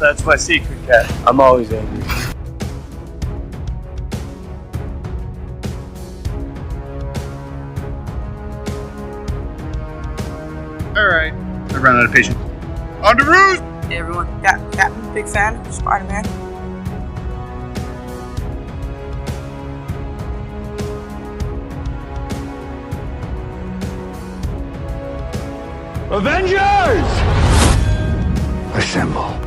That's my secret, cat. I'm always angry. Alright. I ran out of patience. On the roost! Hey everyone, Captain, big fan of Spider-Man. Avengers! Assemble.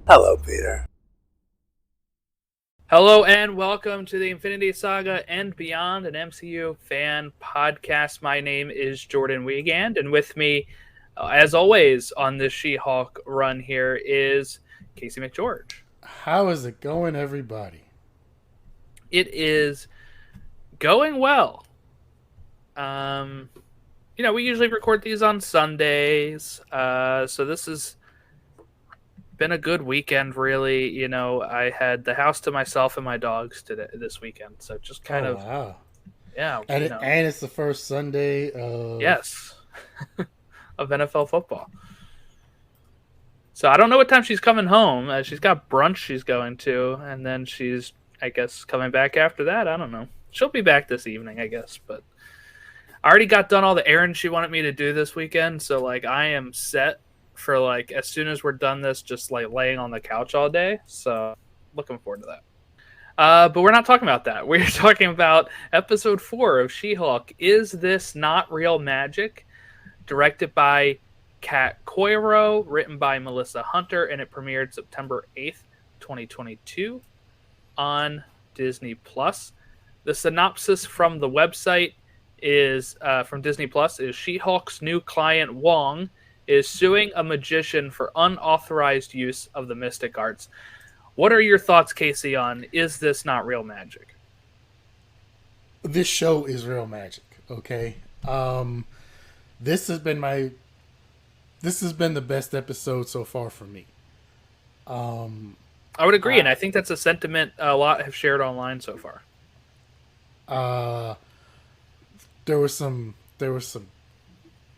Hello, Peter. Hello and welcome to the Infinity Saga and Beyond, an MCU fan podcast. My name is Jordan Wiegand, and with me, as always, on this She-Hulk run here is Casey McGeorge. How is it going, everybody? It is going well. We usually record these on Sundays, so this has been a good weekend, really. I had the house to myself and my dogs this weekend, so just kind of wow. Yeah, and it's the first Sunday of of NFL football. So I don't know what time she's coming home. She's got brunch she's going to, and then she's, I guess, coming back after that. I don't know. She'll be back this evening, I guess, but I already got done all the errands she wanted me to do this weekend, so I am set for as soon as we're done this, just laying on the couch all day. So looking forward to that. But we're not talking about that. We're talking about episode 4 of She-Hulk. Is This Not Real Magic? Directed by Coiro, written by Melissa Hunter, and it premiered September 8th, 2022 on Disney+. The synopsis from the website is from Disney+, is She-Hulk's new client, Wong, is suing a magician for unauthorized use of the mystic arts. What are your thoughts, Casey, on Is This Not Real Magic? This show is real magic, okay? This has been the best episode so far for me. I would agree, and I think that's a sentiment a lot have shared online so far. There were some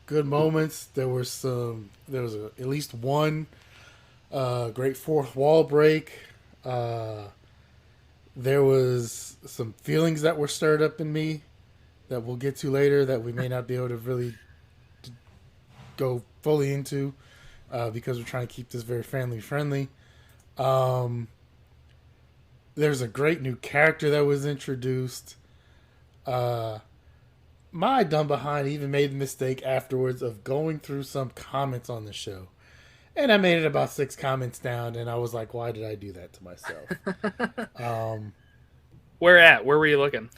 good moments. There was at least one great fourth wall break. There was some feelings that were stirred up in me that we'll get to later that we may not be able to really go fully into because we're trying to keep this very family friendly. There's a great new character that was introduced. My dumb behind even made the mistake afterwards of going through some comments on the show. And I made it about 6 comments down, and I was like, why did I do that to myself? Where were you looking?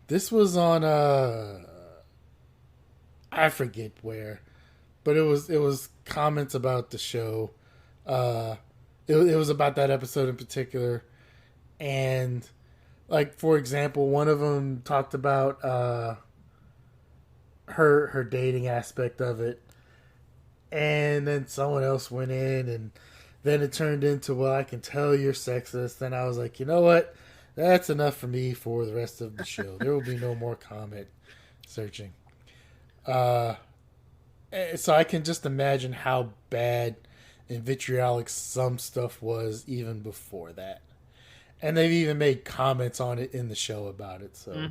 This was on, I forget where, but it was comments about the show. It was about that episode in particular. And, for example, one of them talked about her dating aspect of it, and then someone else went in, and then it turned into, well, I can tell you're sexist. And I was like, you know what, that's enough for me for the rest of the show. There will be no more comment searching. So I can just imagine how bad and vitriolic some stuff was even before that, and they've even made comments on it in the show about it. So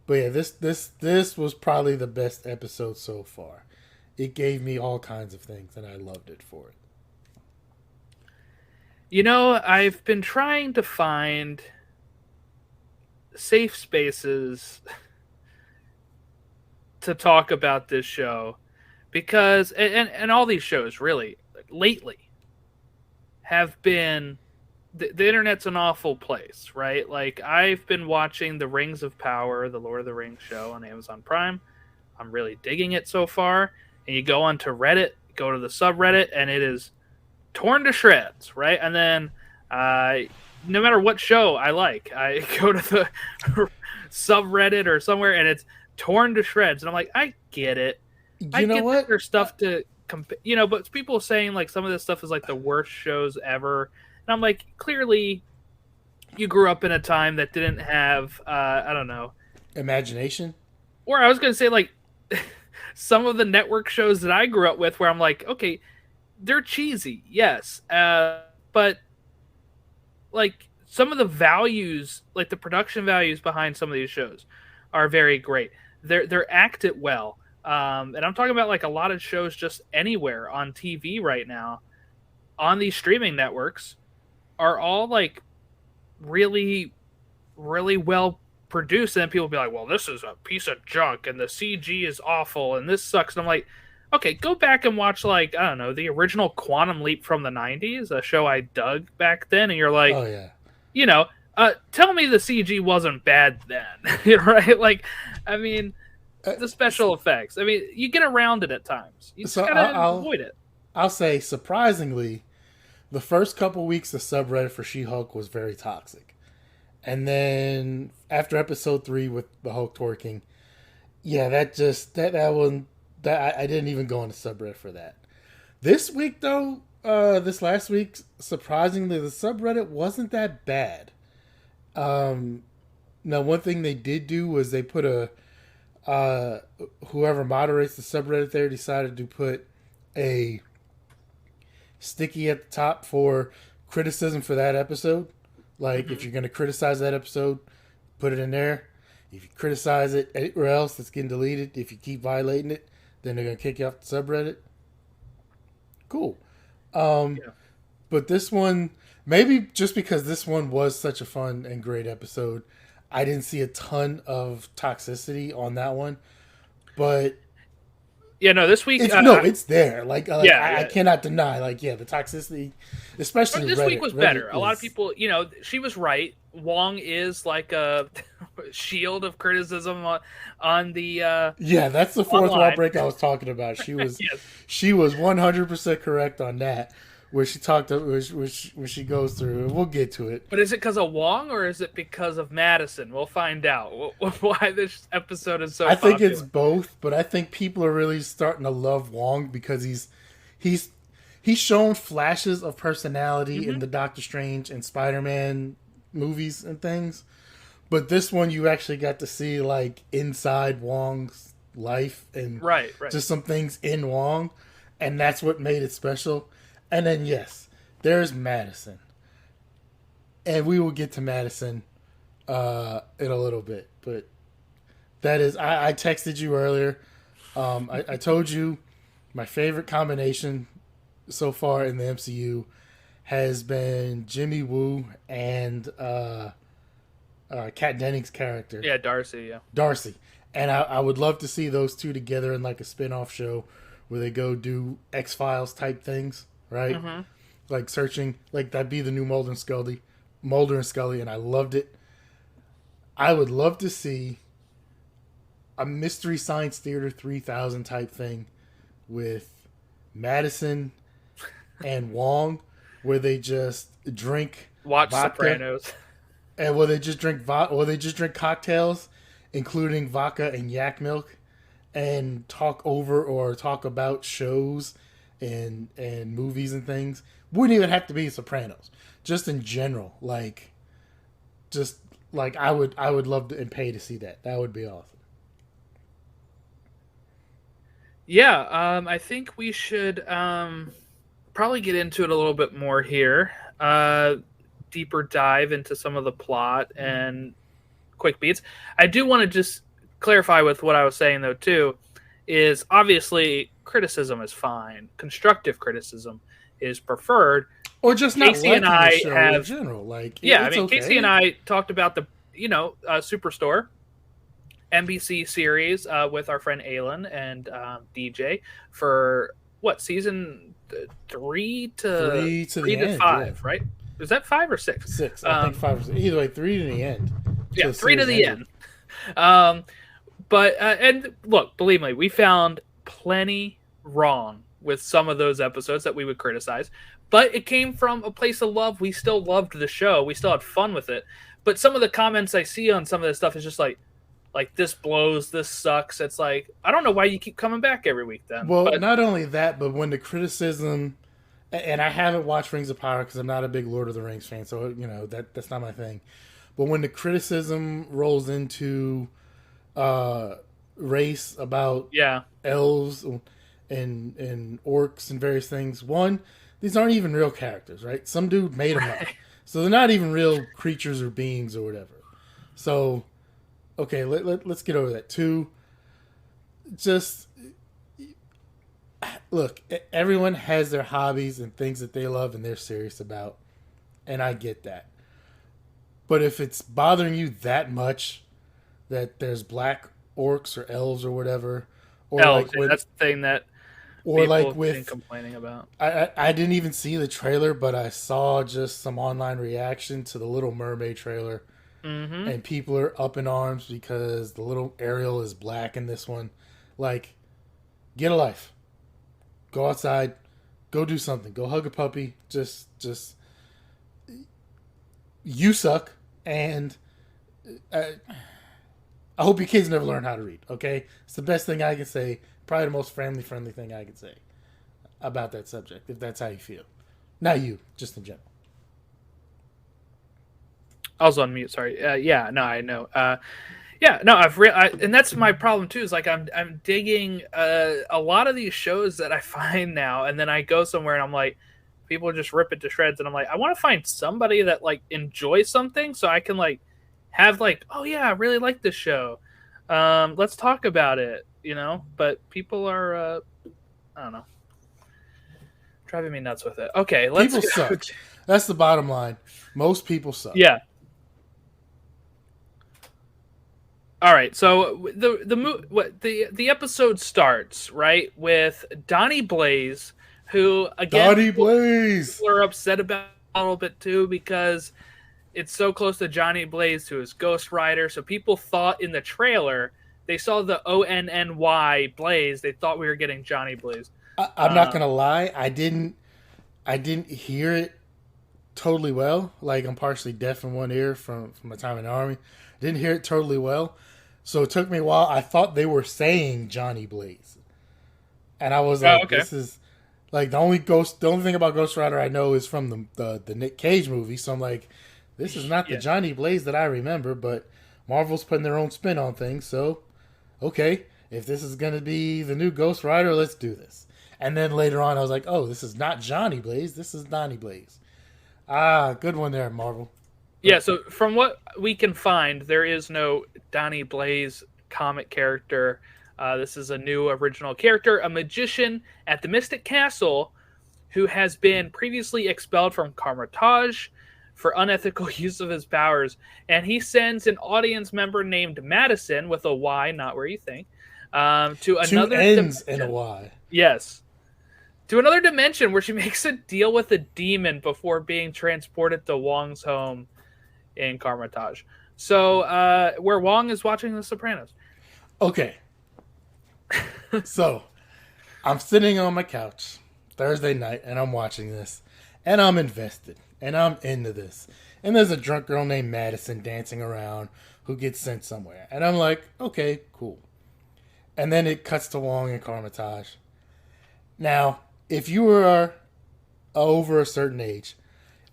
But yeah, this was probably the best episode so far. It gave me all kinds of things, and I loved it for it. I've been trying to find safe spaces to talk about this show because, and all these shows really, lately, have been... The internet's an awful place, right? I've been watching The Rings of Power, the Lord of the Rings show on Amazon Prime. I'm really digging it so far. And you go onto Reddit, go to the subreddit, and it is torn to shreds, right? And then no matter what show I like, I go to the subreddit or somewhere, and it's torn to shreds. And I'm like, I get it. I know get what? There's stuff to but people saying some of this stuff is the worst shows ever. And I'm like, clearly, you grew up in a time that didn't have, I don't know, imagination. Or I was going to say, some of the network shows that I grew up with, where I'm like, okay, they're cheesy, yes, but like some of the values, like the production values behind some of these shows, are very great. They're acted well, and I'm talking about like a lot of shows just anywhere on TV right now, on these streaming networks, are all like really, really well produced. And then people be like, well, this is a piece of junk and the CG is awful and this sucks. And I'm like, okay, go back and watch, like, I don't know, the original Quantum Leap from the 90s, a show I dug back then. And you're like, Oh yeah. you know, tell me the CG wasn't bad then, right? Like, I mean, the special effects. I mean, you get around it at times. You just gotta avoid it. I'll say, surprisingly, the first couple weeks the subreddit for She-Hulk was very toxic. And then after episode 3 with the Hulk twerking, yeah, that one, I didn't even go on the subreddit for that. This week though, this last week, surprisingly, the subreddit wasn't that bad. Now one thing they did do was they put whoever moderates the subreddit there decided to put a sticky at the top for criticism for that episode. Like, if you're going to criticize that episode, put it in there. If you criticize it anywhere else, it's getting deleted. If you keep violating it, then they're going to kick you off the subreddit. Cool. But this one, maybe just because this one was such a fun and great episode, I didn't see a ton of toxicity on that one. But yeah, no, this week... it's there. I yeah. cannot deny, the toxicity, especially this Reddit. week was better. A lot of people, she was right. Wong is like a shield of criticism on the... yeah, that's the fourth online. wall break I was talking about. She was Yes. She was 100% correct on that, where she talked where she goes through. We'll get to it. But is it because of Wong or is it because of Madison? We'll find out why this episode is so I think popular. it's both, but I think people are really starting to love Wong because he's shown flashes of personality in the Doctor Strange and Spider-Man movies and things. But this one you actually got to see like inside Wong's life and right. just some things in Wong, and that's what made it special. And then yes, there's Madison. And we will get to Madison in a little bit, but that is I texted you earlier. I told you my favorite combination so far in the MCU has been Jimmy Woo and Kat Dennings' character. Yeah, Darcy, yeah. Darcy. And I would love to see those two together in like a spin-off show where they go do X-Files type things, right? Mm-hmm. Like searching, like that'd be the new Mulder and Scully, and I loved it. I would love to see a Mystery Science Theater 3000 type thing with Madison and Wong, where they just drink Watch vodka, Sopranos. and where they just drink cocktails, including vodka and yak milk, and talk over or talk about shows and movies and things. Wouldn't even have to be Sopranos. Just in general, I would love to and pay to see that. That would be awesome. Yeah, I think we should probably get into it a little bit more here. Deeper dive into some of the plot and quick beats. I do want to just clarify with what I was saying, though, too, is obviously criticism is fine. Constructive criticism is preferred. Or just not Casey liking and I the show have, in general. Okay. Casey and I talked about the, Superstore NBC series with our friend Aylin and DJ for season 3 to 5, yeah. Right? Is that 5 or 6? 6. I think 5 or 6. Either way, 3 to the end. Yeah, 3 to the end. But and look, believe me, we found plenty wrong with some of those episodes that we would criticize. But it came from a place of love. We still loved the show. We still had fun with it. But some of the comments I see on some of this stuff is just like this blows, this sucks. It's like, I don't know why you keep coming back every week then. Well, not only that, but when the criticism, and I haven't watched Rings of Power because I'm not a big Lord of the Rings fan, so that's not my thing. But when the criticism rolls into race about elves and orcs and various things. One, these aren't even real characters, right? Some dude made them up. So they're not even real creatures or beings or whatever. So, okay, let's get over that. Two, just look, everyone has their hobbies and things that they love and they're serious about. And I get that. But if it's bothering you that much that there's black orcs or elves or whatever, or elves, like with, that's the thing that or people like have with been complaining about. I didn't even see the trailer, but I saw just some online reaction to the Little Mermaid trailer. Mm-hmm. And people are up in arms because the little Ariel is black in this one. Like, get a life. Go outside. Go do something. Go hug a puppy. Just you suck. And I hope your kids never learn how to read, okay? It's the best thing I can say. Probably the most family-friendly thing I can say about that subject, if that's how you feel. Not you, just in general. I was on mute. Sorry. Yeah. No, I know. Yeah. No, and that's my problem too. Is like I'm digging a lot of these shows that I find now, and then I go somewhere and I'm like, people just rip it to shreds, and I'm like, I want to find somebody that like enjoys something, so I can like have like, oh yeah, I really like this show. Let's talk about it. But people are, I don't know, driving me nuts with it. Okay, people suck. That's the bottom line. Most people suck. Yeah. All right, so the episode starts right with Donnie Blaze, who again people are upset about a little bit too because it's so close to Johnny Blaze to his Ghost Rider. So people thought in the trailer they saw the ONNY Blaze, they thought we were getting Johnny Blaze. I'm not gonna lie, I didn't hear it totally well. Like, I'm partially deaf in one ear from my time in the Army. Didn't hear it totally well. So it took me a while. I thought they were saying Johnny Blaze. And I was like, okay. This is like the only thing about Ghost Rider I know is from the Nick Cage movie. So I'm like, this is not the Johnny Blaze that I remember, but Marvel's putting their own spin on things. So, okay, if this is going to be the new Ghost Rider, let's do this. And then later on, I was like, oh, this is not Johnny Blaze. This is Donnie Blaze. Good one there, Marvel. Yeah, so from what we can find, there is no Donnie Blaze comic character. This is a new original character, a magician at the Mystic Castle who has been previously expelled from Carmitage for unethical use of his powers. And he sends an audience member named Madison, with a Y, not where you think, to another N's dimension. And a Y. Yes. To another dimension where she makes a deal with a demon before being transported to Wong's home in Carmitage. So, where Wong is watching The Sopranos. Okay. So, I'm sitting on my couch Thursday night, and I'm watching this, and I'm invested, and I'm into this. And there's a drunk girl named Madison dancing around who gets sent somewhere. And I'm like, okay, cool. And then it cuts to Wong in Carmitage. Now, if you are over a certain age,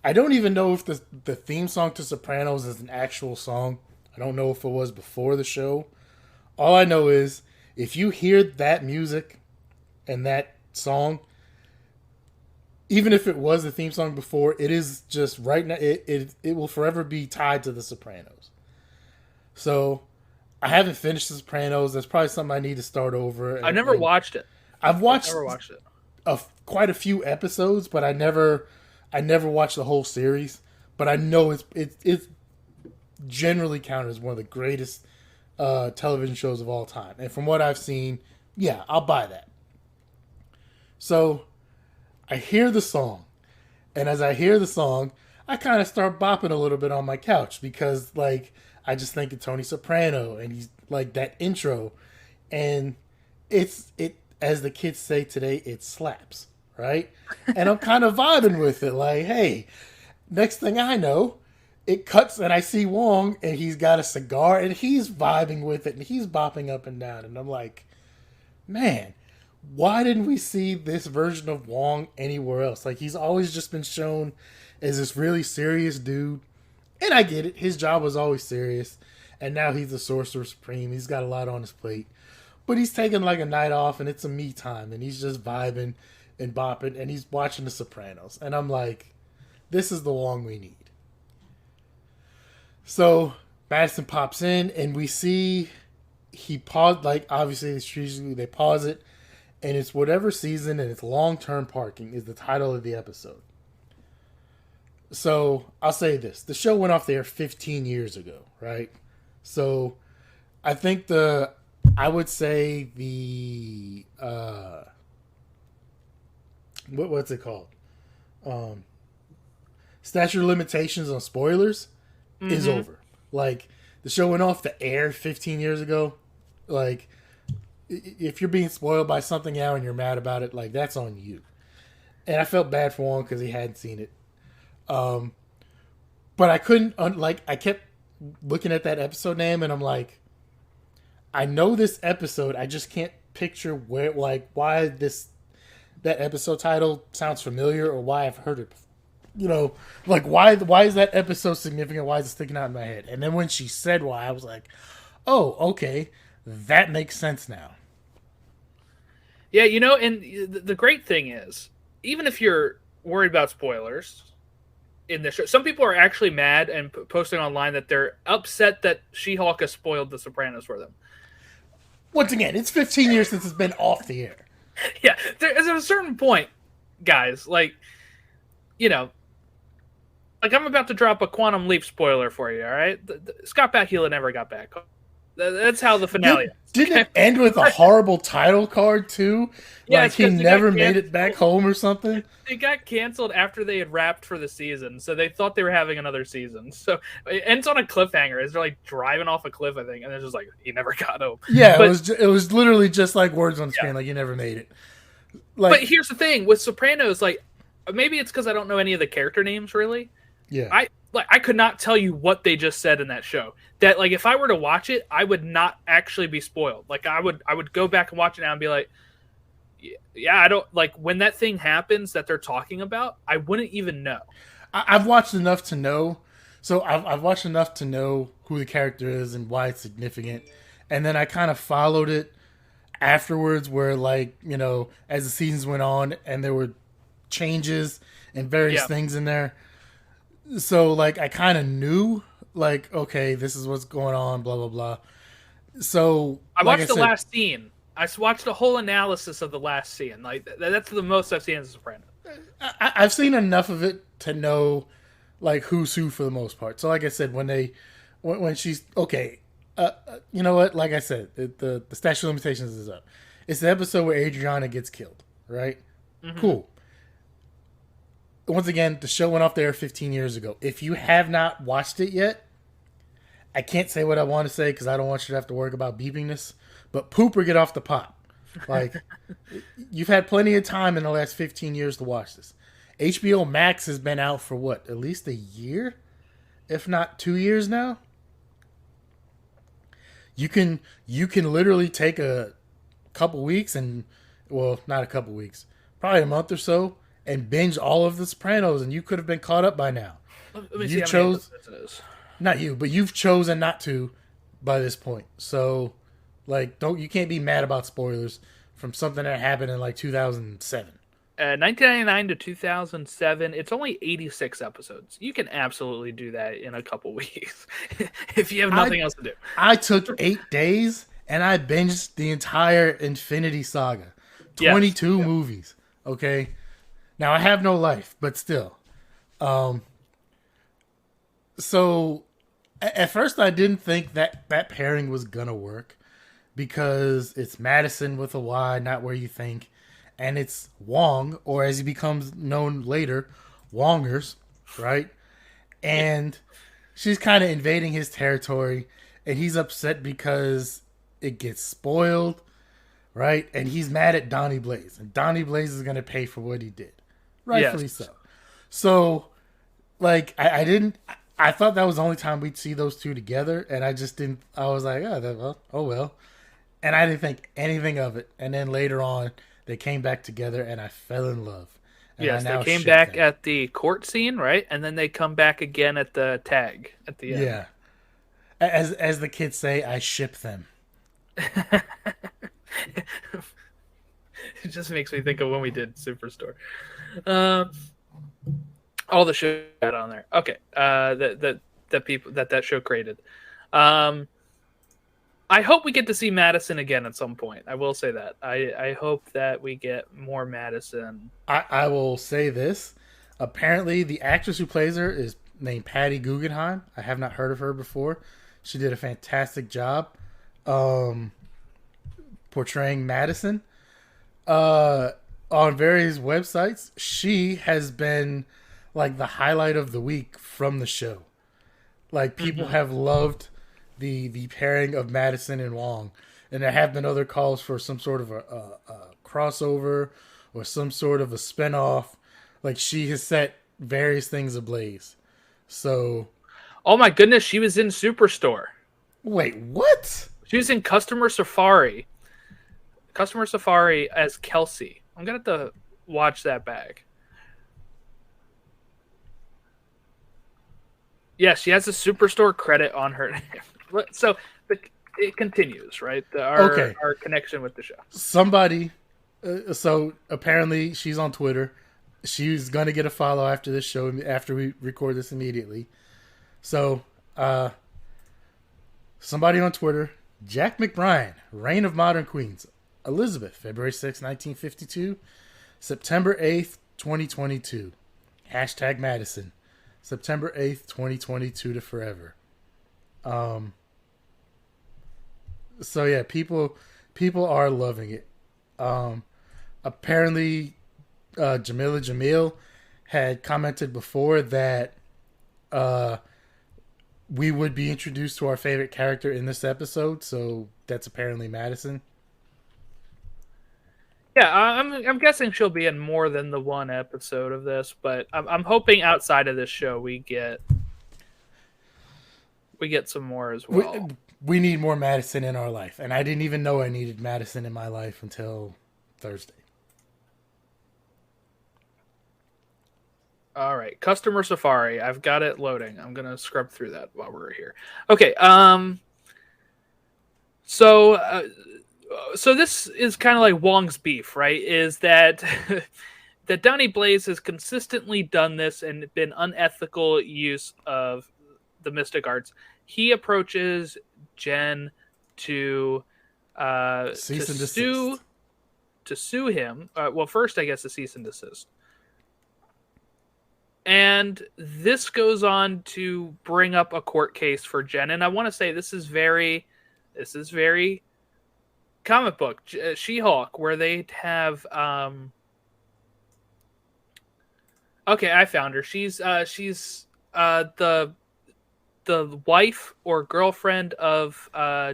I don't even know if the theme song to Sopranos is an actual song. I don't know if it was before the show. All I know is if you hear that music and that song, even if it was the theme song before, it is just right now. It will forever be tied to The Sopranos. So I haven't finished The Sopranos. That's probably something I need to start over. I've never watched it. I've never watched it. Quite a few episodes, but I never watched the whole series. But I know it's generally counted as one of the greatest television shows of all time. And from what I've seen, yeah, I'll buy that. So I hear the song, and as I hear the song, I kind of start bopping a little bit on my couch because, like, I just think of Tony Soprano, and he's like that intro, and it as the kids say today, it slaps, right? And I'm kind of vibing with it, like, hey, next thing I know, it cuts and I see Wong, and he's got a cigar, and he's vibing with it, and he's bopping up and down, and I'm like, man, why didn't we see this version of Wong anywhere else? Like, he's always just been shown as this really serious dude. And I get it. His job was always serious. and now he's the Sorcerer Supreme. He's got a lot on his plate. But he's taking like a night off, and it's a me time, and he's just vibing and bopping, and he's watching The Sopranos. And I'm like, this is the Wong we need. So Madison pops in, and we see he paused, like, obviously, it's usually they pause it, and it's whatever season, and it's long-term parking is the title of the episode. So I'll say this. The show went off the air 15 years ago, right? So I think I would say the, what's it called? Statute of limitations on spoilers is over. Like, the show went off the air 15 years ago. Like, if you're being spoiled by something now and you're mad about it, like, that's on you. And I felt bad for Wong because he hadn't seen it. But I couldn't, I kept looking at that episode name and I'm like, I know this episode, I just can't picture where, like, why that episode title sounds familiar or why I've heard it before. You know, like, why is that episode significant? Why is it sticking out in my head? And then when she said why, I was like, oh, okay, that makes sense now. Yeah, you know, and the great thing is, even if you're worried about spoilers in the show, some people are actually mad and posting online that they're upset that She-Hulk has spoiled The Sopranos for them. Once again, it's 15 years since it's been off the air. Yeah, there's a certain point, guys, like, you know, like, I'm about to drop a Quantum Leap spoiler for you, all right? Scott Bakula never got back home. That's how the finale ends. Didn't it end with a horrible title card, too? Yeah, like, he never made it back home or something? It got canceled after they had wrapped for the season, so they thought they were having another season. So it ends on a cliffhanger. They're, like, driving off a cliff, I think, and they're just like, he never got home. Yeah, it was literally just like words on screen, like, you never made it. Like, but here's the thing, with Sopranos, like, maybe it's because I don't know any of the character names, really. Yeah. I could not tell you what they just said in that show. That, like, if I were to watch it, I would not actually be spoiled. Like, I would go back and watch it now and be like, yeah, I don't, like, when that thing happens that they're talking about, I wouldn't even know. I've watched enough to know. So I've watched enough to know who the character is and why it's significant. And then I kind of followed it afterwards where, like, you know, as the seasons went on and there were changes and various things in there. So, like, I kind of knew, like, okay, this is what's going on, blah, blah, blah. So, I watched the last scene. I watched a whole analysis of the last scene. Like, that's the most I've seen in Sopranos. I've seen enough of it to know, like, who's who for the most part. So, like I said, when she's, okay, you know what? Like I said, the statute of limitations is up. It's the episode where Adriana gets killed, right? Mm-hmm. Cool. Once again, the show went off there 15 years ago. If you have not watched it yet, I can't say what I want to say because I don't want you to have to worry about beeping this, but poop or get off the pot. Like, you've had plenty of time in the last 15 years to watch this. HBO Max has been out for what, at least a year? If not 2 years now? You can literally take a couple weeks and, well, not a couple weeks, probably a month or so, and binge all of The Sopranos, and you could have been caught up by now. Let me see how many episodes it is. Not you, but you've chosen not to by this point. So, like, you can't be mad about spoilers from something that happened in, like, 2007. 1999 to 2007, it's only 86 episodes. You can absolutely do that in a couple weeks if you have nothing else to do. I took 8 days, and I binged the entire Infinity Saga. 22 movies, okay? Now, I have no life, but still. So, at first I didn't think that pairing was going to work because it's Madison with a Y, not where you think. And it's Wong, or as he becomes known later, Wongers, right? And she's kind of invading his territory, and he's upset because it gets spoiled, right? And he's mad at Donnie Blaze, and Donnie Blaze is going to pay for what he did. Rightfully so. So, like, I thought that was the only time we'd see those two together, and I just didn't, I was like, oh well. And I didn't think anything of it. And then later on, they came back together, and I fell in love. And yes, they came back at the court scene, right? And then they come back again at the tag at the end. Yeah. As the kids say, I ship them. It just makes me think of when we did Superstore. All the shows got on there. Okay, that people that show created. I hope we get to see Madison again at some point. I will say that. I hope that we get more Madison. I will say this. Apparently, the actress who plays her is named Patty Guggenheim. I have not heard of her before. She did a fantastic job portraying Madison. On various websites, she has been like the highlight of the week from the show. Like, people have loved the pairing of Madison and Wong. And there have been other calls for some sort of a crossover or some sort of a spinoff. Like, she has set various things ablaze. So, oh my goodness, she was in Superstore. wait, what? She was in Customer Safari. Customer Safari as Kelsey. I'm gonna have to watch that back. Yeah, she has a Superstore credit on her name. So it continues, right? Our connection with the show. Somebody, so apparently she's on Twitter. She's going to get a follow after this show, after we record this immediately. So, somebody on Twitter, Jack McBrien, Reign of Modern Queens, Elizabeth, February 6, 1952, September 8th, 2022. Hashtag Madison, September 8th, 2022 to forever. So yeah, people are loving it. Apparently, Jamila Jamil had commented before that we would be introduced to our favorite character in this episode, so that's apparently Madison. Yeah, I'm guessing she'll be in more than the one episode of this, but I'm hoping outside of this show we get some more as well. We need more Madison in our life, and I didn't even know I needed Madison in my life until Thursday. All right, Customer Safari. I've got it loading. I'm gonna scrub through that while we're here. Okay. So this is kind of like Wong's beef, right? Is that that Donnie Blaze has consistently done this and been unethical use of the mystic arts. He approaches Jen to sue him. Well, first, I guess, a cease and desist. And this goes on to bring up a court case for Jen. And I want to say this is very comic book She-Hulk, where they have okay, I found her. She's the wife or girlfriend of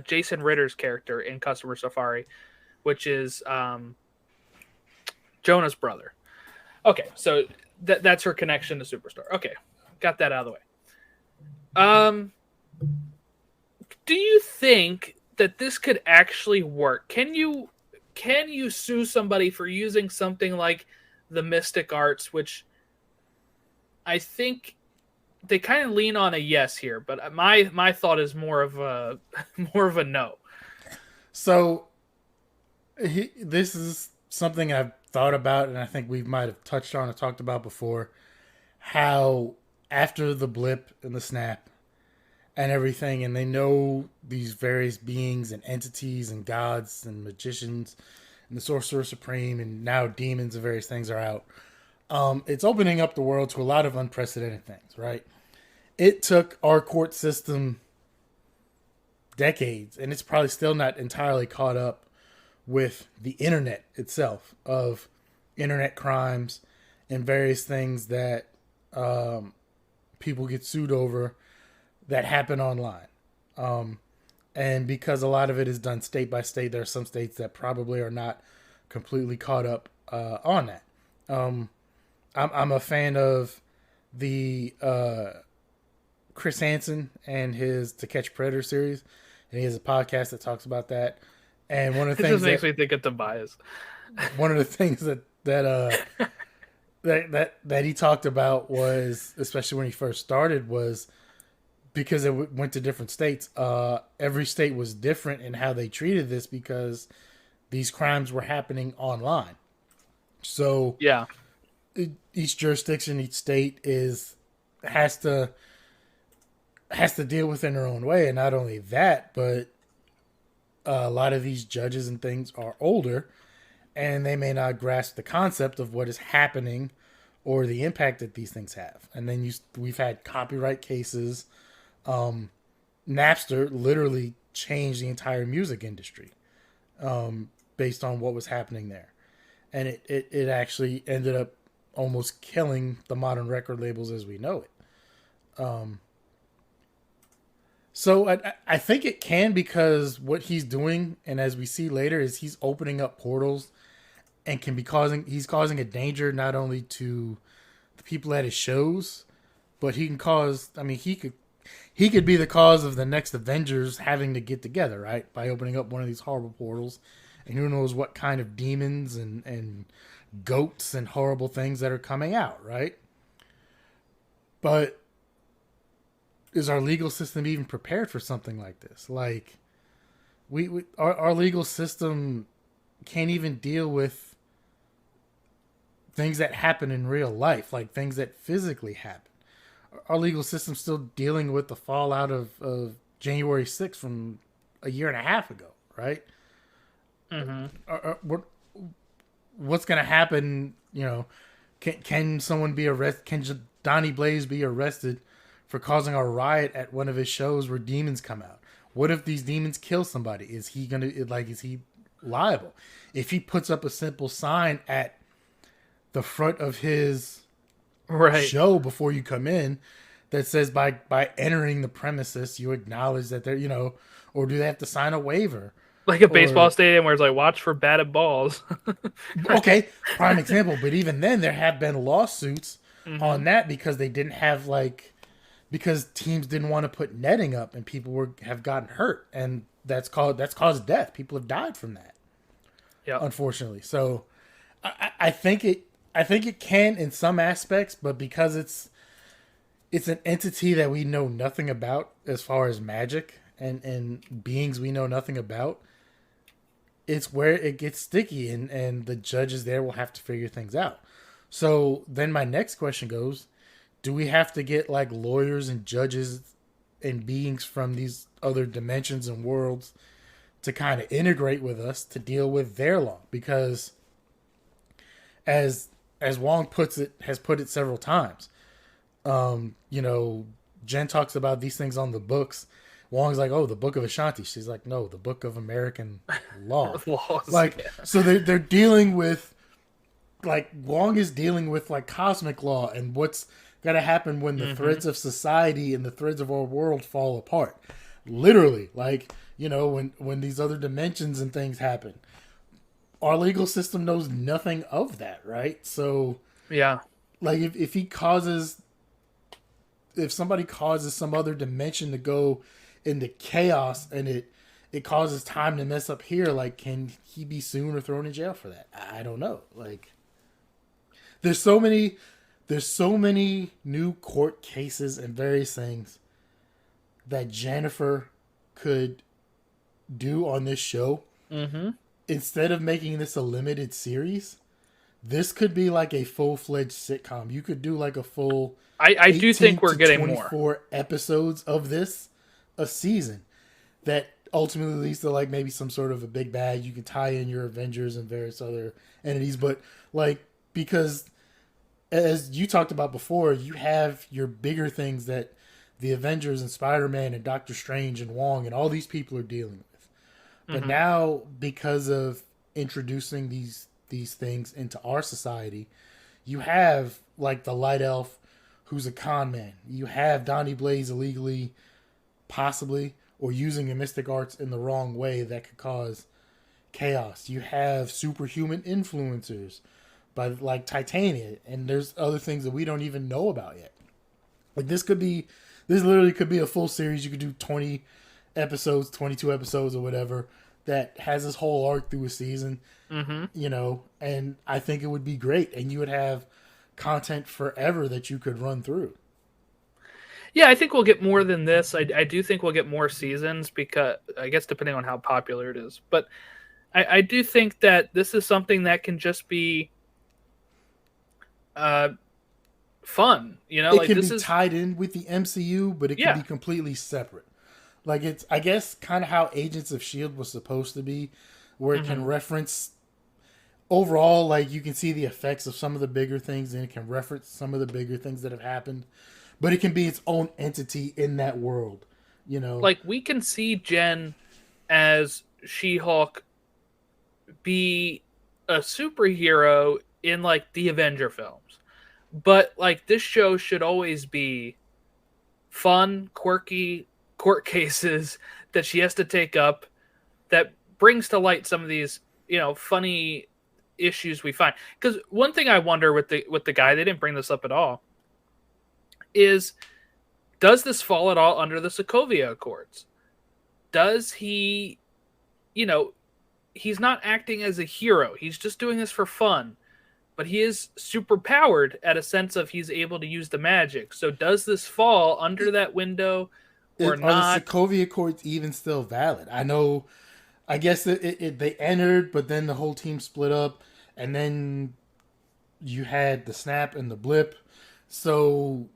Jason Ritter's character in Customer Safari, which is Jonah's brother. Okay, so that's her connection to Superstore. Okay, got that out of the way. Do you think that this could actually work? Can you sue somebody for using something like the mystic arts, which I think they kind of lean on a yes here, but my thought is more of a no. So this is something I've thought about, and I think we might have touched on or talked about before, how after the blip and the snap and everything, and they know these various beings and entities and gods and magicians and the Sorcerer Supreme and now demons and various things are out. It's opening up the world to a lot of unprecedented things, right? It took our court system decades, and it's probably still not entirely caught up with the internet itself, of internet crimes and various things that people get sued over that happen online. And because a lot of it is done state by state, there are some states that probably are not completely caught up on that. I'm a fan of the Chris Hansen and his To Catch a Predator series, and he has a podcast that talks about that. And one of the things just makes me think of Tobias. One of the things that he talked about was, especially when he first started, was because it went to different states. Every state was different in how they treated this because these crimes were happening online. So Yeah. Each jurisdiction, each state has to deal with it in their own way, and not only that, but a lot of these judges and things are older, and they may not grasp the concept of what is happening or the impact that these things have. And then we've had copyright cases. Napster literally changed the entire music industry based on what was happening there. And it actually ended up almost killing the modern record labels as we know it. So I think it can, because what he's doing, and as we see later, is he's opening up portals and he's causing a danger not only to the people at his shows, but he could be the cause of the next Avengers having to get together, right? By opening up one of these horrible portals. And who knows what kind of demons and goats and horrible things that are coming out, right? But is our legal system even prepared for something like this? Like, our legal system can't even deal with things that happen in real life, like things that physically happen. Our legal system's still dealing with the fallout of January 6th from a year and a half ago, right? Mm-hmm. What's going to happen? Can someone be arrested? Can Donnie Blaze be arrested for causing a riot at one of his shows where demons come out? What if these demons kill somebody? Is he liable? If he puts up a simple sign at the front of his show before you come in that says by entering the premises you acknowledge that they're, or do they have to sign a waiver? Like a baseball stadium where it's like, watch for batted balls. Okay, prime example. But even then, there have been lawsuits on that because they didn't have because teams didn't want to put netting up and people have gotten hurt, and that's caused death. People have died from that. Yeah, unfortunately. So I think it can in some aspects, but because it's an entity that we know nothing about as far as magic and beings we know nothing about, it's where it gets sticky, and the judges there will have to figure things out. So then my next question goes, do we have to get like lawyers and judges and beings from these other dimensions and worlds to kind of integrate with us to deal with their law? Because as Wong has put it several times, Jen talks about these things on the books. Wong's like, oh, the Book of Ashanti. She's like, no, the Book of American Law. So they're dealing with, like, Wong is dealing with, like, cosmic law and what's going to happen when the threads of society and the threads of our world fall apart. Literally, like, when these other dimensions and things happen. Our legal system knows nothing of that, right? So, yeah. Like, if somebody causes some other dimension to go into chaos and it causes time to mess up here, like, can he be sued or thrown in jail for that? I don't know. Like, there's so many new court cases and various things that Jennifer could do on this show. Mm-hmm. Instead of making this a limited series, this could be like a full-fledged sitcom. You could do like a full I do think we're getting 24 more episodes of this a season that ultimately leads to like maybe some sort of a big bag. You can tie in your Avengers and various other entities, but like, because as you talked about before, you have your bigger things that the Avengers and Spider-Man and Doctor Strange and Wong and all these people are dealing with. But now, because of introducing these things into our society, you have like the Light Elf, who's a con man. You have Donnie Blaze illegally, possibly, or using the mystic arts in the wrong way that could cause chaos. You have superhuman influencers by like Titania, and there's other things that we don't even know about yet. Like this literally could be a full series. You could do 20 episodes, 22 episodes or whatever that has this whole arc through a season, and I think it would be great. And you would have content forever that you could run through. Yeah, I think we'll get more than this. I do think we'll get more seasons because I guess depending on how popular it is. But I do think that this is something that can just be fun. You know, It like can this be is tied in with the MCU, but it can be completely separate. Like it's, I guess, kind of how Agents of S.H.I.E.L.D. was supposed to be, where it can reference overall, like you can see the effects of some of the bigger things, and it can reference some of the bigger things that have happened, but it can be its own entity in that world. You know, like we can see Jen as She-Hulk be a superhero in like the Avenger films. But like this show should always be fun, quirky court cases that she has to take up that brings to light some of these, funny issues we find. Because one thing I wonder with the guy, they didn't bring this up at all, is does this fall at all under the Sokovia Accords? Does he, he's not acting as a hero. He's just doing this for fun. But he is super powered at a sense of he's able to use the magic. So does this fall under that window or not? Are the Sokovia Accords even still valid? I know, I guess they entered, but then the whole team split up, and then you had the snap and the blip. So,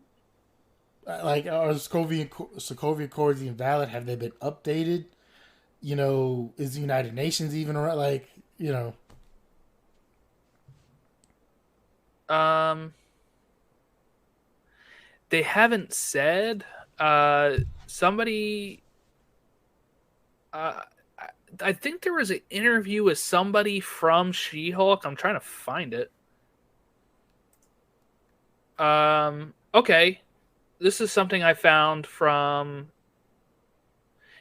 like, are the Sokovia Accords even valid? Have they been updated? Is the United Nations even around? Like, They haven't said. Somebody. I think there was an interview with somebody from She-Hulk. I'm trying to find it. Okay. This is something I found from.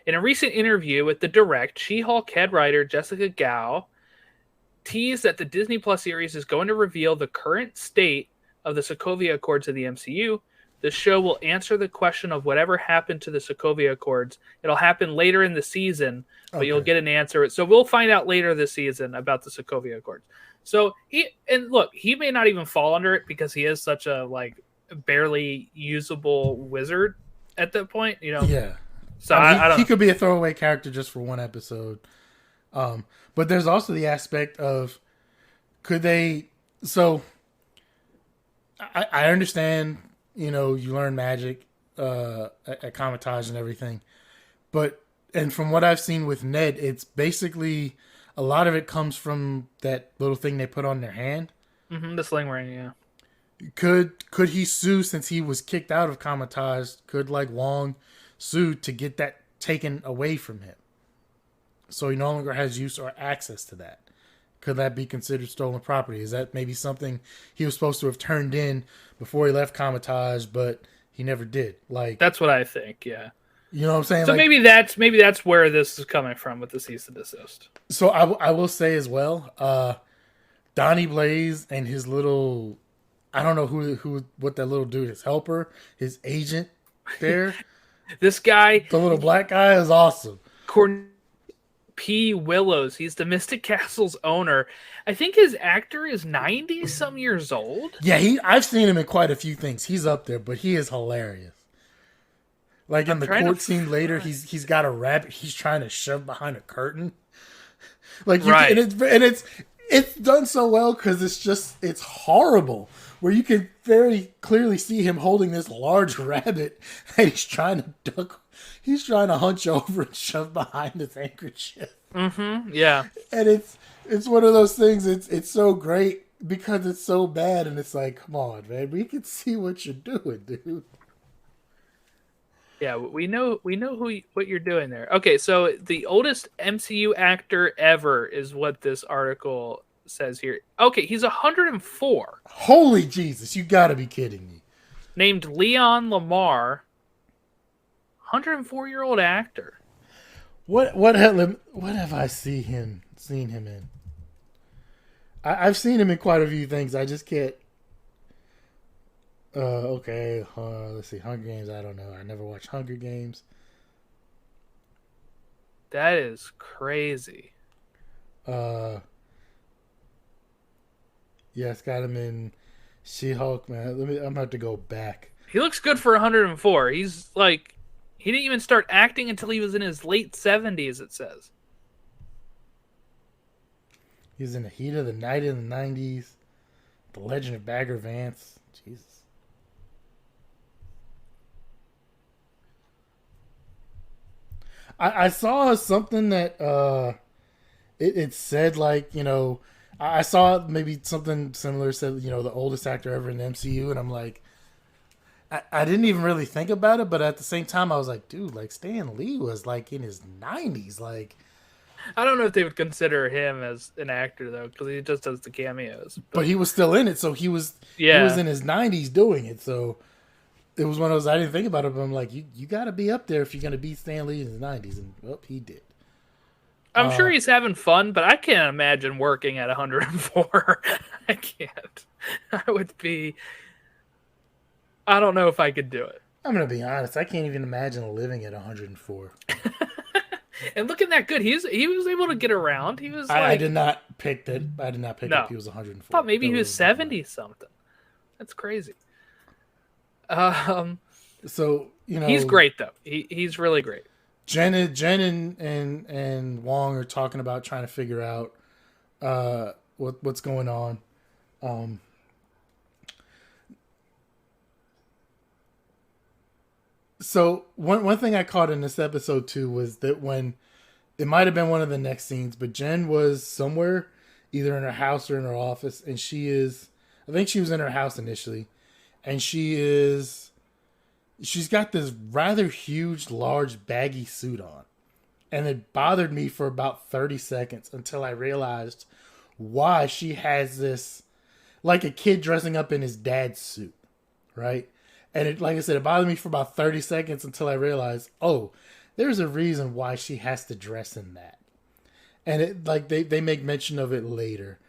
In a recent interview with The Direct, She-Hulk head writer Jessica Gao teased that the Disney Plus series is going to reveal the current state of the Sokovia Accords in the MCU. The show will answer the question of whatever happened to the Sokovia Accords. It'll happen later in the season, but you'll get an answer. So we'll find out later this season about the Sokovia Accords. So he may not even fall under it because he is such a barely usable wizard at that point. Yeah. So I don't he know. could be a throwaway character just for one episode. But there's also the aspect of could they? So I understand, you learn magic at Comitage and everything, and from what I've seen with Ned, it's basically a lot of it comes from that little thing they put on their hand. Mm-hmm, the sling ring, yeah. Could he sue since he was kicked out of Comitage? Could Wong sue to get that taken away from him, so he no longer has use or access to that? Could that be considered stolen property? Is that maybe something he was supposed to have turned in before he left Comitage, but he never did? That's what I think. Yeah. You know what I'm saying? So maybe that's where this is coming from with the cease and desist. So I will say as well, Donnie Blaze and his little, I don't know what that little dude, his helper, his agent there. This guy, the little black guy, is awesome. P. Willows. He's the Mystic Castle's owner. I think his actor is 90-some years old. Yeah, I've seen him in quite a few things. He's up there, but he is hilarious. In the court scene later, he's got a rabbit he's trying to shove behind a curtain. Right. It's done so well because it's horrible. Where you can very clearly see him holding this large rabbit that he's trying to duck. He's trying to hunch over and shove behind his handkerchief. Mm-hmm. Yeah. And it's one of those things. It's so great because it's so bad, and it's like, come on, man, we can see what you're doing, dude. Yeah, we know what you're doing there. Okay, so the oldest MCU actor ever is what this article says here. Okay, he's 104. Holy Jesus, you got to be kidding me. Named Leon Lamar. 104-year-old actor. What have I seen him in? I've seen him in quite a few things. I just can't. Okay. Let's see. Hunger Games. I don't know. I never watched Hunger Games. That is crazy. Yeah, it's got him in She-Hulk, man. I'm gonna have to go back. He looks good for 104. He's like, he didn't even start acting until he was in his late 70s, it says. He was in the heat of the night in the 90s. The Legend of Bagger Vance. Jesus. I saw something that it said, like, you know, I saw maybe something similar, said, you know, the oldest actor ever in the MCU, and I'm like, I didn't even really think about it, but at the same time I was like, dude, like Stan Lee was like in his 90s, like. I don't know if they would consider him as an actor though, because he just does the cameos. But he was still in it, so he was in his 90s doing it, so it was one of those, I didn't think about it, but I'm like, you got to be up there if you're going to beat Stan Lee in his 90s, and he did. I'm sure he's having fun, but I can't imagine working at 104. I can't. I would be. I don't know if I could do it. I'm going to be honest, I can't even imagine living at 104. And looking that good, he was able to get around. He was. I did not pick that. I did not pick up he was 104. I thought maybe he was 70 something. That's crazy. So, you know, he's great though. He's really great. Jen and Wong are talking about trying to figure out what's going on. So one thing I caught in this episode too was that when it might have been one of the next scenes, but Jen was somewhere, either in her house or in her office, and I think she was in her house initially, and she's got this rather huge, large, baggy suit on. And it bothered me for about 30 seconds until I realized why she has this, like a kid dressing up in his dad's suit, right? And it, like I said, it bothered me for about 30 seconds until I realized, oh, there's a reason why she has to dress in that. And it, like, they make mention of it later,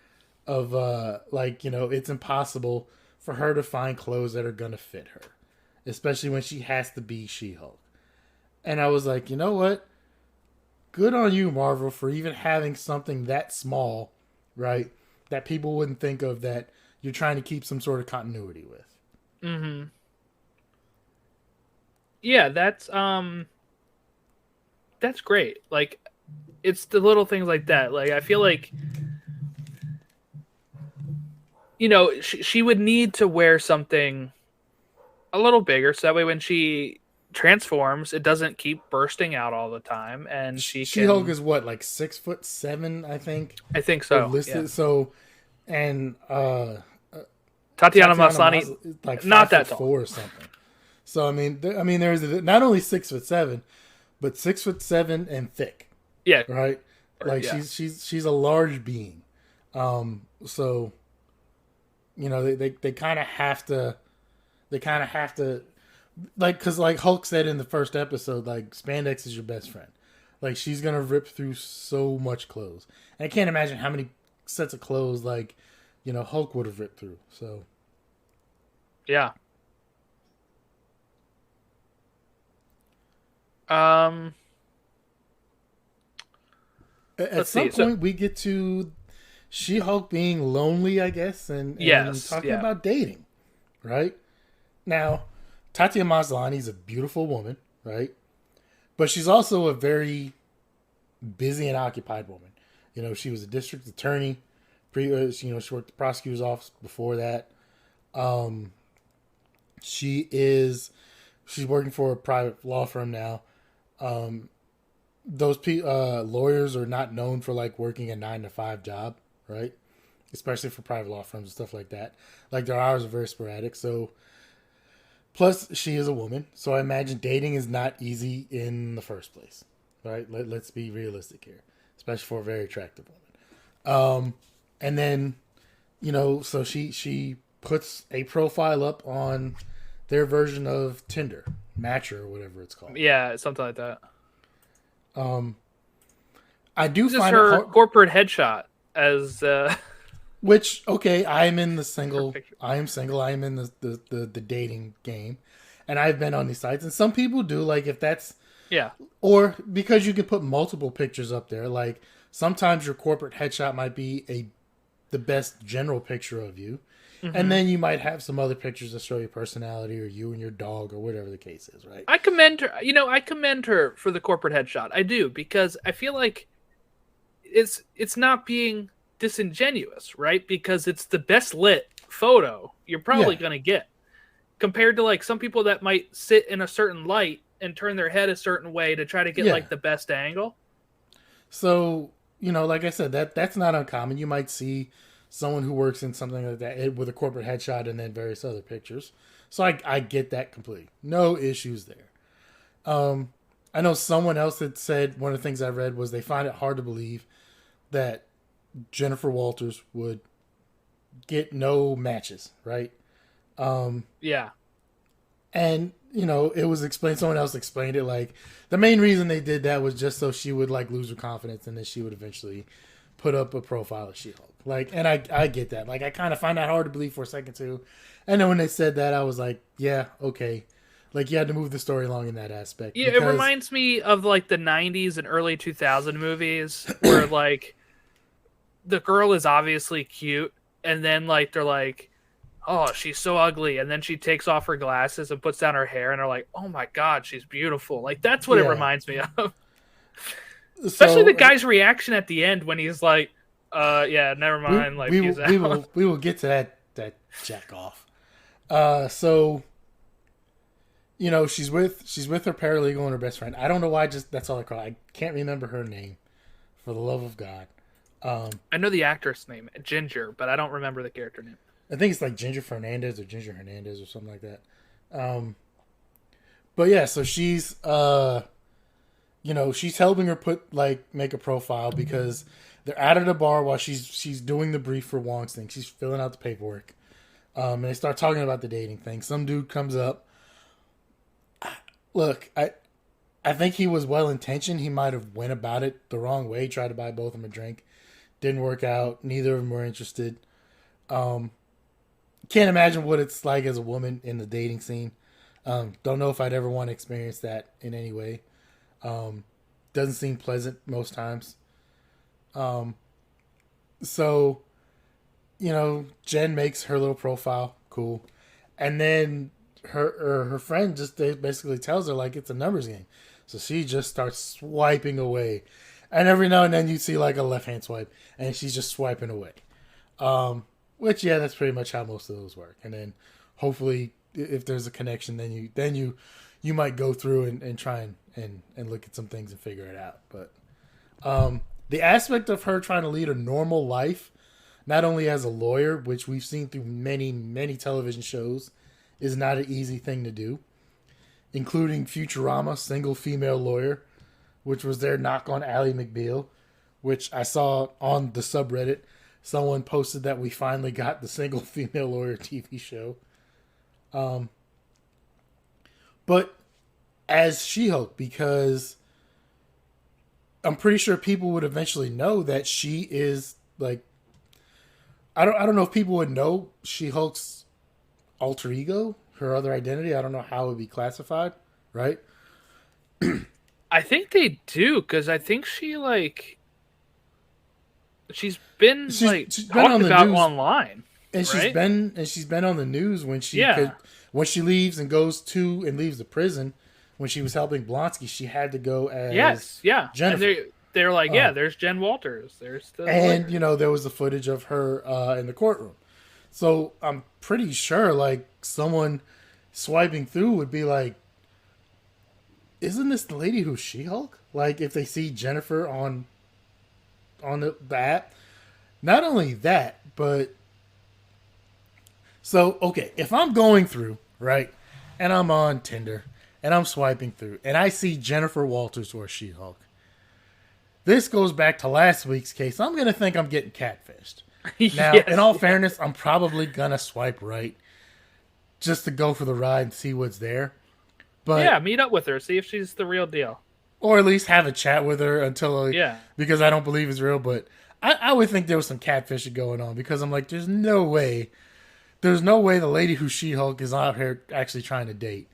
of like, you know, it's impossible for her to find clothes that are gonna fit her, especially when she has to be She-Hulk. And I was like, you know what? Good on you, Marvel, for even having something that small, right, that people wouldn't think of, that you're trying to keep some sort of continuity with. Mm-hmm. Yeah, that's great. Like, it's the little things like that. Like, I feel like, you know, she would need to wear something a little bigger, so that way when she transforms, it doesn't keep bursting out all the time, and She-Hulk is what, like 6'7", I think. I think so. Listed, yeah. So, and Tatiana Maslany, like not that tall, 5'4" or something. So I mean, there's not only 6'7", but 6'7" and thick. Yeah. Right. Like yeah. she's a large being. So, you know, they kind of have to. They kind of have to, like, because like Hulk said in the first episode, like, spandex is your best friend. Like, she's going to rip through so much clothes. And I can't imagine how many sets of clothes, like, you know, Hulk would have ripped through. So. Yeah. At some point, we get to She-Hulk being lonely, I guess, and talking about dating, right? Now, Tatiana Maslany is a beautiful woman, right? But she's also a very busy and occupied woman. You know, she was a district attorney. She worked at the prosecutor's office before that. She's working for a private law firm now. Those lawyers are not known for, like, working a 9-to-5 job, right? Especially for private law firms and stuff like that. Like, their hours are very sporadic, so. Plus, she is a woman, so I imagine dating is not easy in the first place, right? Let's be realistic here, especially for a very attractive woman. And then, you know, so she puts a profile up on their version of Tinder, Matcher, or whatever it's called. Yeah, something like that. I do this find is her it hard, corporate headshot as. Which, okay, I am in the single. I am single. I am in the dating game, and I've been on these sites. And some people do, like, if that's or because you can put multiple pictures up there. Like, sometimes your corporate headshot might be the best general picture of you, And then you might have some other pictures that show your personality or you and your dog or whatever the case is, right? I commend her. I commend her for the corporate headshot. I do, because I feel like it's not being disingenuous, right? Because it's the best lit photo you're probably going to get, compared to like some people that might sit in a certain light and turn their head a certain way to try to get like the best angle. So, like I said, that's not uncommon. You might see someone who works in something like that with a corporate headshot and then various other pictures. So I get that completely. No issues there. I know someone else that said, one of the things I read was they find it hard to believe that Jennifer Walters would get no matches, right? Yeah. And, it was explained, someone else explained it, like, the main reason they did that was just so she would, like, lose her confidence and then she would eventually put up a profile of She-Hulk. Like, and I get that. Like, I kind of find that hard to believe for a second, too. And then when they said that, I was like, yeah, okay. Like, you had to move the story along in that aspect. Yeah, it reminds me of, like, the 90s and early 2000 movies where, like, the girl is obviously cute, and then, like, they're like, oh, she's so ugly, and then she takes off her glasses and puts down her hair, and they're like, oh my god, she's beautiful. Like, that's what it reminds me of. Especially the guy's reaction at the end when he's like, yeah, never mind. We will get to that jack off. So, she's with her paralegal and her best friend. I don't know why, that's all I call her. I can't remember her name, for the love of God. I know the actress name, Ginger, but I don't remember the character name. I think it's like Ginger Fernandez or Ginger Hernandez or something like that. But yeah, so she's she's helping her make a profile because they're out at a bar while she's doing the brief for Wong's thing. She's filling out the paperwork. And they start talking about the dating thing. Some dude comes up. Look, I think he was well intentioned. He might have went about it the wrong way, tried to buy both of them a drink. Didn't work out. Neither of them were interested. Can't imagine what it's like as a woman in the dating scene. Don't know if I'd ever want to experience that in any way. Doesn't seem pleasant most times. So, Jen makes her little profile. Cool. And then her friend just basically tells her, like, it's a numbers game. So she just starts swiping away. And every now and then you see, like, a left-hand swipe. And she's just swiping away. Which, yeah, that's pretty much how most of those work. And then hopefully, if there's a connection, then you might go through and try and look at some things and figure it out. But the aspect of her trying to lead a normal life, not only as a lawyer, which we've seen through many, many television shows, is not an easy thing to do, including Futurama, single female lawyer, which was their knock on Ally McBeal, which I saw on the subreddit. Someone posted that we finally got the single female lawyer TV show. But as She-Hulk, because I'm pretty sure people would eventually know that she is, like, I don't know if people would know She-Hulk's alter ego, her other identity. I don't know how it would be classified, right? I think they do, because I think she's been talked about online, and right? she's been on the news when she leaves and leaves the prison. When she was helping Blonsky, she had to go as Jennifer. And they're like, there's Jen Walters. There's the lawyer. There was the footage of her in the courtroom. So I'm pretty sure, like, someone swiping through would be like, isn't this the lady who's She-Hulk? Like, if they see Jennifer on the app. Not only that, but so, okay, if I'm going through, right, and I'm on Tinder, and I'm swiping through, and I see Jennifer Walters or She-Hulk, this goes back to last week's case. I'm going to think I'm getting catfished. Now, in all fairness, I'm probably going to swipe right just to go for the ride and see what's there. But yeah, meet up with her, see if she's the real deal. Or at least have a chat with her because I don't believe it's real. But I would think there was some catfishing going on, because I'm like, there's no way the lady who's She-Hulk is out here actually trying to date.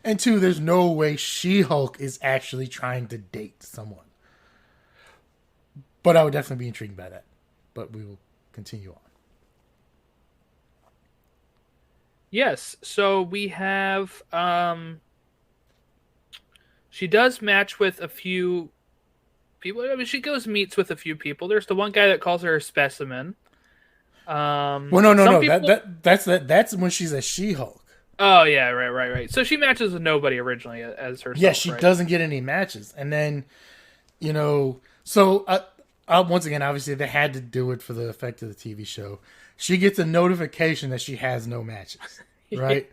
And two, there's no way She-Hulk is actually trying to date someone. But I would definitely be intrigued by that. But we will continue Yes. So we have she does match with a few people. I mean, she goes meets with a few people. There's the one guy that calls her a specimen. Well, no, no, Some no. people. That's when she's a She-Hulk. Oh yeah, right. So she matches with nobody originally as Yeah, herself, she right? doesn't get any matches, and then so once again, obviously they had to do it for the effect of the TV show. She gets a notification that she has no matches, right?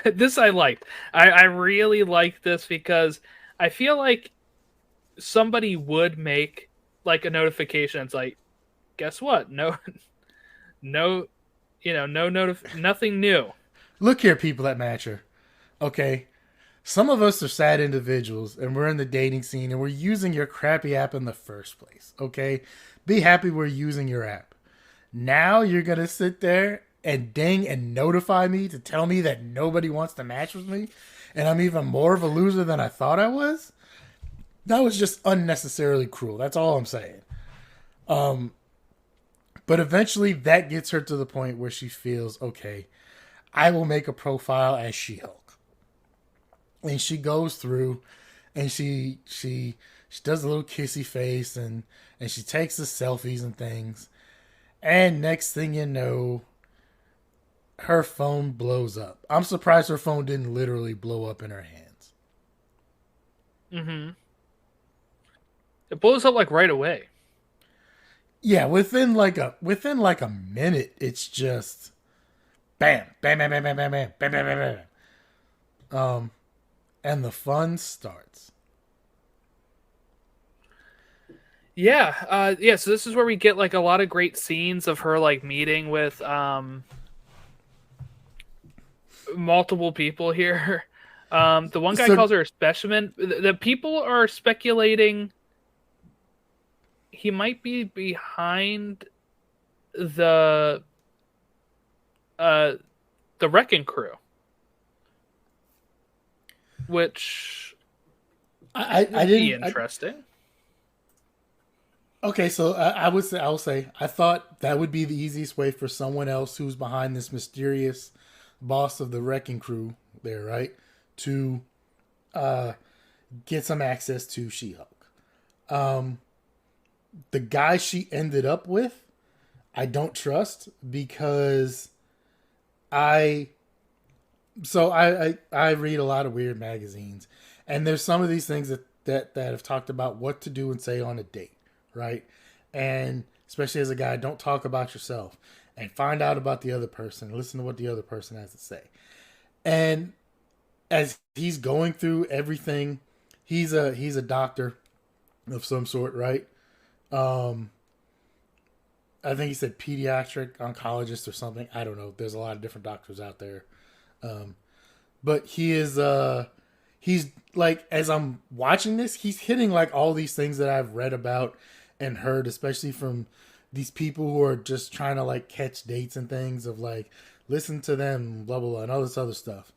This I liked. I really like this because I feel like somebody would make like a notification. It's like, guess what? No, no, nothing new. Look here, people that match her. Okay, some of us are sad individuals, and we're in the dating scene, and we're using your crappy app in the first place. Okay, be happy we're using your app. Now you're gonna sit there and ding and notify me to tell me that nobody wants to match with me, and I'm even more of a loser than I thought I was. That was just unnecessarily cruel. That's all I'm saying. But eventually that gets her to the point where she feels, okay, I will make a profile as She-Hulk. And she goes through and she does a little kissy face and she takes the selfies and things. And next thing you know, her phone blows up. I'm surprised her phone didn't literally blow up in her hands. Mm-hmm. It blows up like right away. Yeah, within like a minute, it's just bam, bam, bam, bam, bam, bam, bam, bam, bam, bam, bam. And the fun starts. Yeah. So this is where we get like a lot of great scenes of her like meeting with multiple people here. The one guy So calls her a specimen. The people are speculating he might be behind the the Wrecking Crew, which I would be didn't. interesting. Okay, so I will say I thought that would be the easiest way for someone else who's behind this mysterious boss of the Wrecking Crew there, right, to get some access to She-Hulk. The guy she ended up with, I don't trust because I I read a lot of weird magazines, and there's some of these things that have talked about what to do and say on a date, right? And especially as a guy, don't talk about yourself and find out about the other person and listen to what the other person has to say. And as he's going through everything, he's a doctor of some sort, right? I think he said pediatric oncologist or something. I don't know. There's a lot of different doctors out there. But he is he's like, as I'm watching this, he's hitting like all these things that I've read about and heard, especially from these people who are just trying to like catch dates and things of like, listen to them, blah, blah, blah, and all this other stuff.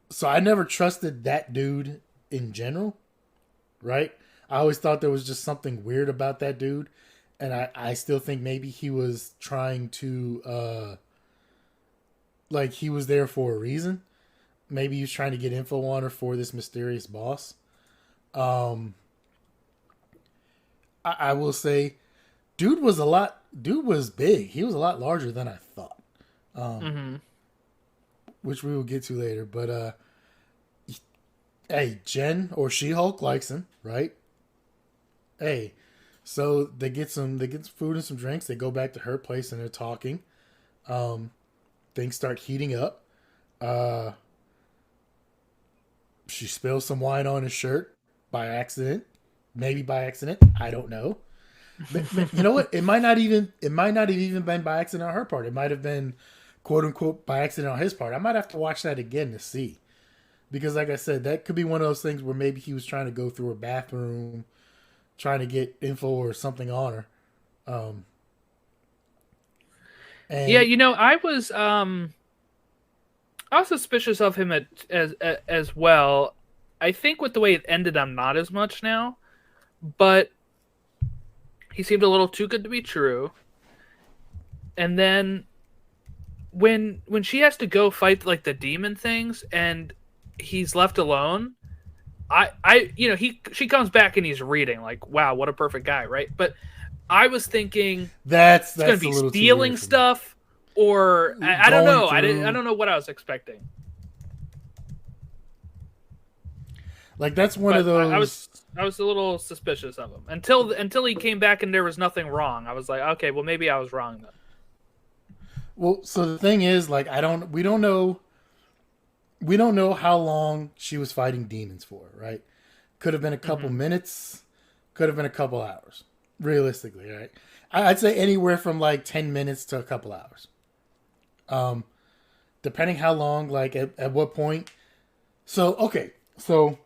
So I never trusted that dude in general, right? I always thought there was just something weird about that dude. And I still think maybe he was trying to, like he was there for a reason. Maybe he was trying to get info on her for this mysterious boss. I will say, dude was big. He was a lot larger than I thought. Which we will get to later. But, hey, Jen or She-Hulk likes him, right? Hey, so they get some food and some drinks. They go back to her place and they're talking. Things start heating up. She spills some wine on his shirt by accident. Maybe by accident. I don't know. But you know what? It might not have even been by accident on her part. It might have been quote unquote by accident on his part. I might have to watch that again to see. Because like I said, that could be one of those things where maybe he was trying to go through her bathroom, trying to get info or something on her. And Yeah, I was suspicious of him as well. I think with the way it ended, I'm not as much now, but he seemed a little too good to be true. And then when she has to go fight like the demon things and he's left alone, she comes back and he's reading like, wow, what a perfect guy, right? But I was thinking That's it's going to a be little too stealing weird for me. stuff, or I don't Going know. I through, don't know what I was expecting. like that's one But of those. I was a little suspicious of him until he came back and there was nothing wrong. I was like, okay, well maybe I was wrong then. Well, so the thing is, like, we don't know how long she was fighting demons for, right? Could have been a couple minutes, could have been a couple hours, realistically, right? I'd say anywhere from like 10 minutes to a couple hours. Depending how long, like at what point. So, okay. So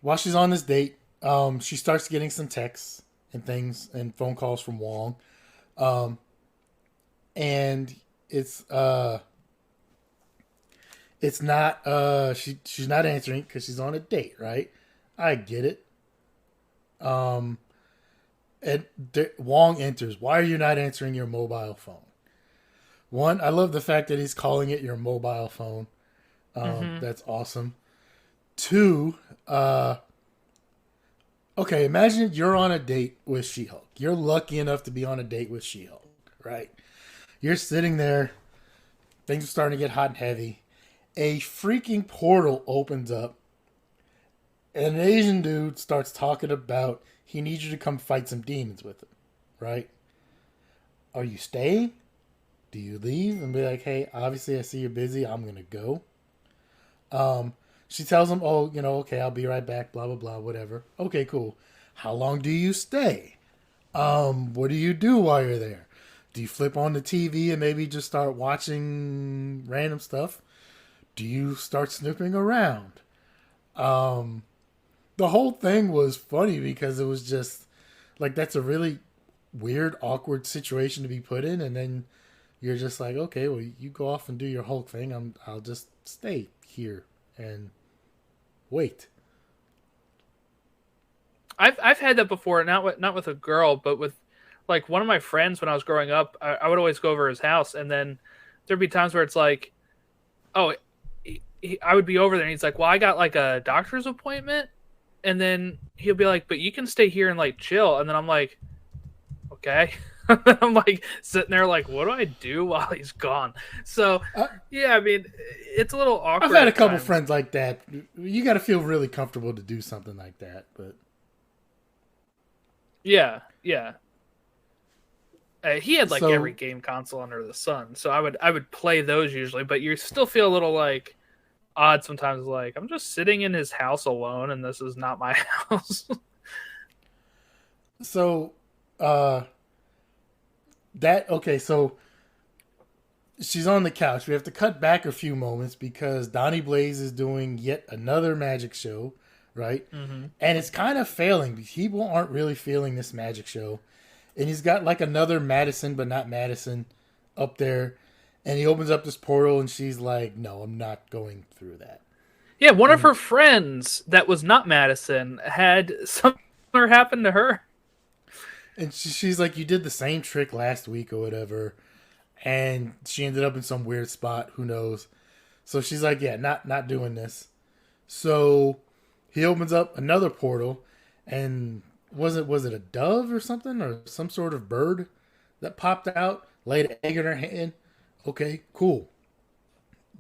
while she's on this date, she starts getting some texts and things and phone calls from Wong. And it's not she's not answering because she's on a date, right? I get it. And Wong enters. Why are you not answering your mobile phone? One, I love the fact that he's calling it your mobile phone. That's awesome. Two, okay, imagine you're on a date with She-Hulk. You're lucky enough to be on a date with She-Hulk, right? You're sitting there. Things are starting to get hot and heavy. A freaking portal opens up. And an Asian dude starts talking about he needs you to come fight some demons with him, right? Are you staying? Do you leave and be like, hey, obviously I see you're busy. I'm going to go. She tells him, oh, okay, I'll be right back, blah, blah, blah, whatever. Okay, cool. How long do you stay? What do you do while you're there? Do you flip on the TV and maybe just start watching random stuff? Do you start snooping around? The whole thing was funny because it was just like, that's a really weird, awkward situation to be put in. And then you're just like, okay, well, you go off and do your Hulk thing. I'll just stay here and wait. I've had that before, not with a girl, but with like one of my friends when I was growing up. I would always go over his house, and then there'd be times where it's like, oh, I would be over there, and he's like, well, I got like a doctor's appointment, and then he'll be like, but you can stay here and like chill, and then I'm like, okay. I'm like sitting there like, what do I do while he's gone? So yeah, I mean, it's a little awkward. I've had a couple friends like that. You got to feel really comfortable to do something like that, but yeah. He had like every game console under the sun, so I would play those usually, but you still feel a little like odd sometimes. Like, I'm just sitting in his house alone, and this is not my house. So, so she's on the couch. We have to cut back a few moments because Donnie Blaze is doing yet another magic show, right? Mm-hmm. And it's kind of failing. People aren't really feeling this magic show. And he's got like another Madison, but not Madison, up there. And he opens up this portal and she's like, no, I'm not going through that. Yeah, one of her friends that was not Madison had something happen to her. And she's like, you did the same trick last week or whatever. And she ended up in some weird spot. Who knows? So she's like, yeah, not doing this. So he opens up another portal. And was it a dove or something? Or some sort of bird that popped out? Laid an egg in her hand. Okay, cool.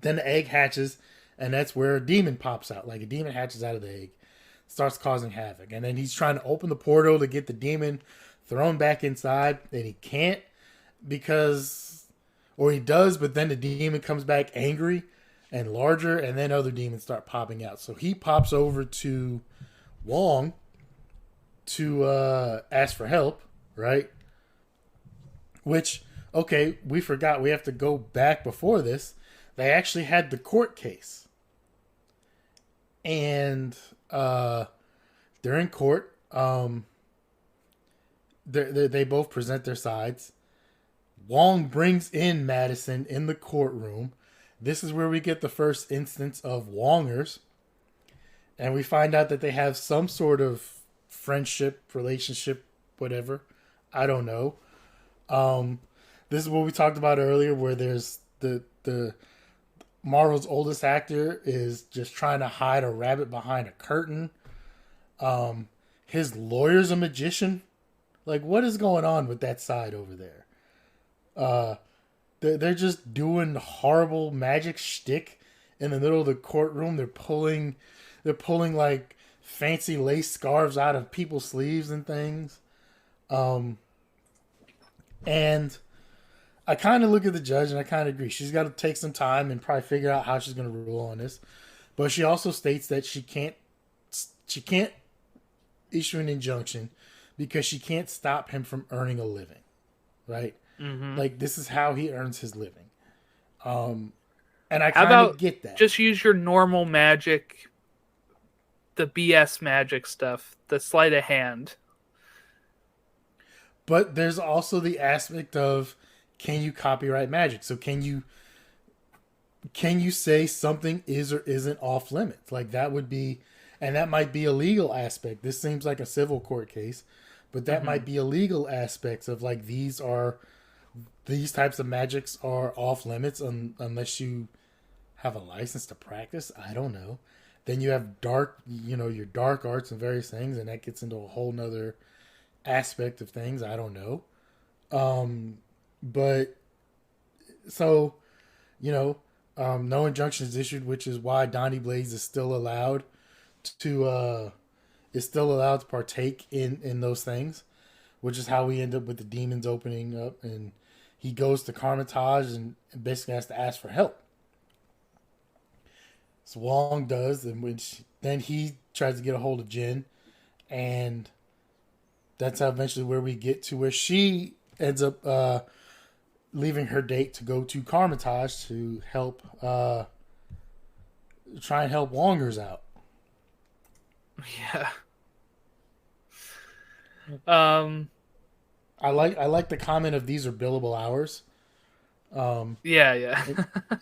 Then the egg hatches. And that's where a demon pops out. Like a demon hatches out of the egg. Starts causing havoc. And then he's trying to open the portal to get the demon thrown back inside, and he can't or he does, but then the demon comes back angry and larger, and then other demons start popping out. So he pops over to Wong to ask for help, right? Which, okay, we forgot. We have to go back before this. They actually had the court case. And they're in court. They both present their sides. Wong brings in Madison in the courtroom. This is where we get the first instance of Wongers. And we find out that they have some sort of friendship, relationship, whatever. I don't know. this is what we talked about earlier, where there's the Marvel's oldest actor is just trying to hide a rabbit behind a curtain. His lawyer's a magician. Like, what is going on with that side over there? They're just doing horrible magic shtick in the middle of the courtroom. They're pulling like fancy lace scarves out of people's sleeves and things. And I kind of look at the judge and I kind of agree. She's got to take some time and probably figure out how she's going to rule on this. But she also states that she can't issue an injunction because she can't stop him from earning a living, right? Mm-hmm. Like, this is how he earns his living. And I kind of get that. Just use your normal magic, the BS magic stuff, the sleight of hand. But there's also the aspect of, can you copyright magic? So can you say something is or isn't off limits? Like, that would be, and that might be a legal aspect. This seems like a civil court case, but that might be a legal aspects of, like, these types of magics are off limits unless you have a license to practice. I don't know. Then you have your dark arts and various things, and that gets into a whole nother aspect of things. I don't know. But so, no injunction is issued, which is why Donnie Blaze is still allowed to partake in those things, which is how we end up with the demons opening up, and he goes to Carmitage and basically has to ask for help. So Wong does, and then he tries to get a hold of Jin, and that's how eventually where we get to where she ends up leaving her date to go to Carmitage to help try and help Wongers out. Yeah. I like the comment of these are billable hours. Yeah.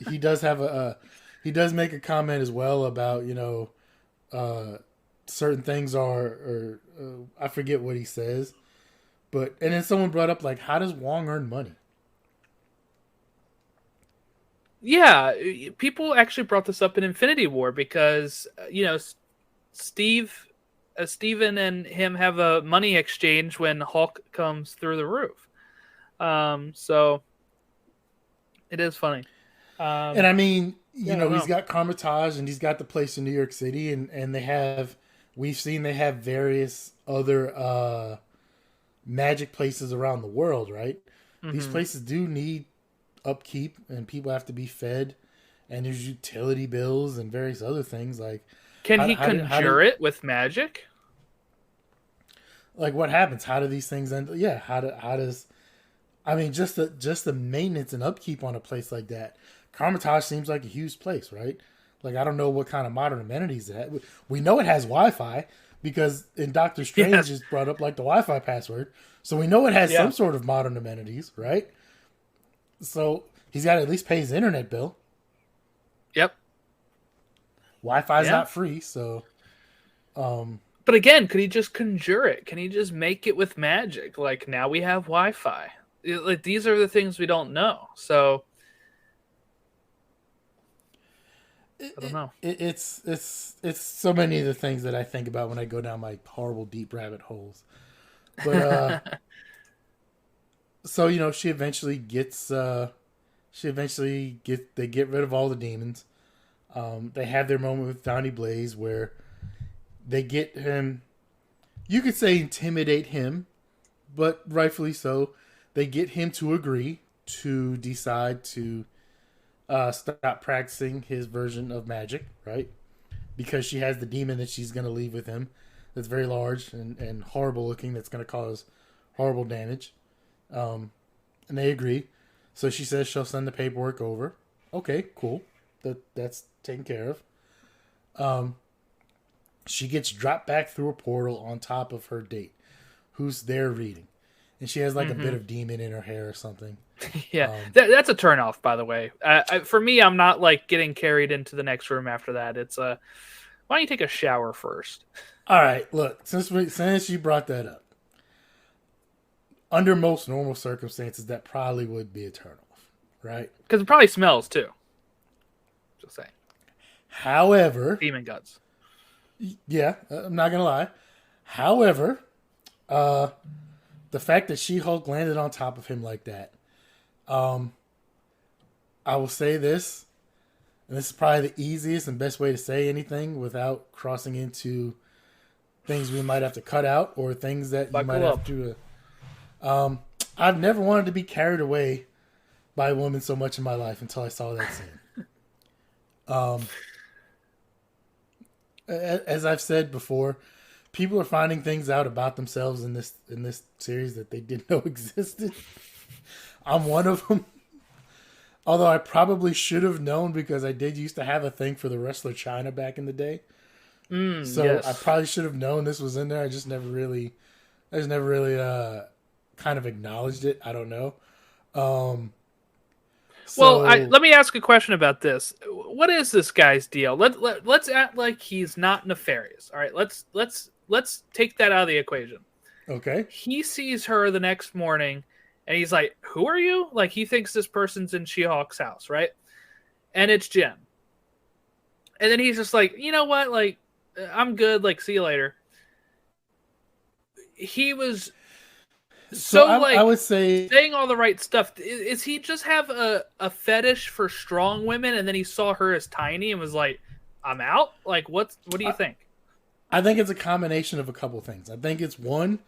He does have he does make a comment as well about certain things are I forget what he says, and then someone brought up, like, how does Wong earn money? Yeah, people actually brought this up in Infinity War because Steven and him have a money exchange when Hulk comes through the roof. So it is funny. And I mean, he's got Carmitage and he's got the place in New York City, and we've seen they have various other magic places around the world, right? Mm-hmm. These places do need upkeep and people have to be fed, and there's utility bills and various other things. Like, can he conjure it with magic? Like, what happens? How do these things end? Yeah, how does? I mean, just the maintenance and upkeep on a place like that. Carmitage seems like a huge place, right? Like, I don't know what kind of modern amenities it has. We know it has Wi-Fi because in Doctor Strange it's brought up, like, the Wi-Fi password, so we know it has some sort of modern amenities, right? So he's got to at least pay his internet bill. Yep. Wi-Fi is not free, so. But again, could he just conjure it? Can he just make it with magic? Like, now we have Wi-Fi. Like, these are the things we don't know. So I don't know. It's so many of the things that I think about when I go down my horrible deep rabbit holes. But so they get rid of all the demons. They have their moment with Donnie Blaze where they get him, you could say intimidate him, but rightfully so. They get him to agree to decide to stop practicing his version of magic, right? Because she has the demon that she's going to leave with him that's very large and horrible looking, that's going to cause horrible damage. And they agree. So she says she'll send the paperwork over. Okay, cool. That's taken care of. She gets dropped back through a portal on top of her date, who's there reading. And she has, like, a bit of demon in her hair or something. Yeah, that's a turnoff, by the way. For me, I'm not, like, getting carried into the next room after that. It's why don't you take a shower first? All right, look, since you brought that up, under most normal circumstances, that probably would be a turnoff, right? Because it probably smells too. Just saying. However, Demon guts. yeah, I'm not gonna lie. However, the fact that She-Hulk landed on top of him like that, I will say this, and this is probably the easiest and best way to say anything without crossing into things we might have to cut out or things that you might have to. I've never wanted to be carried away by a woman so much in my life until I saw that scene. As I've said before, people are finding things out about themselves in this series that they didn't know existed. I'm one of them. Although I probably should have known because I did used to have a thing for the wrestler China back in the day. Yes. I probably should have known this was in there. I just never really kind of acknowledged it. I don't know. Let me ask a question about this. What is this guy's deal? Let's act like he's not nefarious. All right, let's take that out of the equation. Okay. He sees her the next morning, and he's like, "Who are you?" Like he thinks this person's in She-Hulk's house, right? And it's Jen. And then he's just like, "You know what? Like, I'm good. Like, see you later." He was I would say saying all the right stuff. Is he just have a fetish for strong women, and then he saw her as tiny and was like, "I'm out"? Like, what do you think? I think it's a combination of a couple things. I think it's one,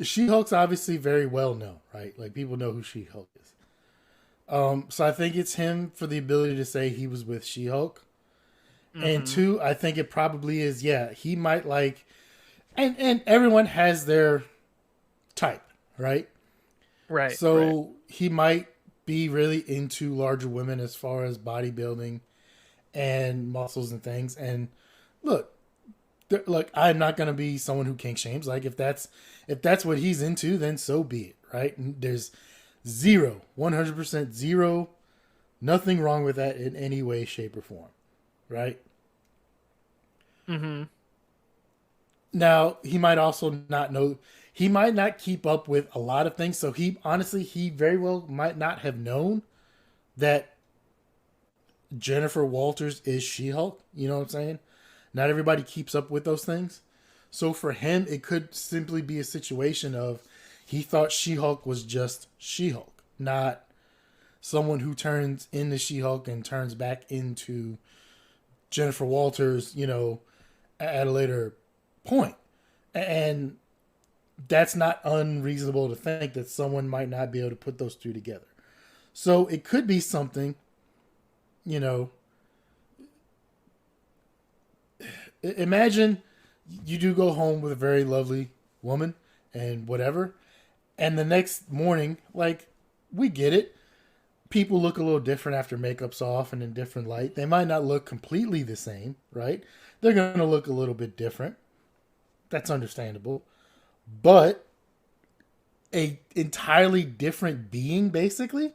She-Hulk's obviously very well known, right? Like people know who She-Hulk is. So I think it's him for the ability to say he was with She-Hulk. Mm-hmm. And two, I think it probably is, he might like, and everyone has their type, right? Right. So he might be really into larger women as far as bodybuilding and muscles and things. And look, I'm not going to be someone who kink shames. Like if that's what he's into, then so be it, right? And there's 100% zero, nothing wrong with that in any way, shape, or form, right? Mm-hmm. Now, he might also not know, he might not keep up with a lot of things, so he very well might not have known that Jennifer Walters is She-Hulk, you know what I'm saying? Not everybody keeps up with those things. So for him, it could simply be a situation of he thought She-Hulk was just She-Hulk, not someone who turns into She-Hulk and turns back into Jennifer Walters, at a later point. And that's not unreasonable to think that someone might not be able to put those two together. So it could be something, imagine you do go home with a very lovely woman and whatever, and the next morning, like, we get it. People look a little different after makeup's off and in different light. They might not look completely the same, right? They're going to look a little bit different. That's understandable. But a entirely different being, basically,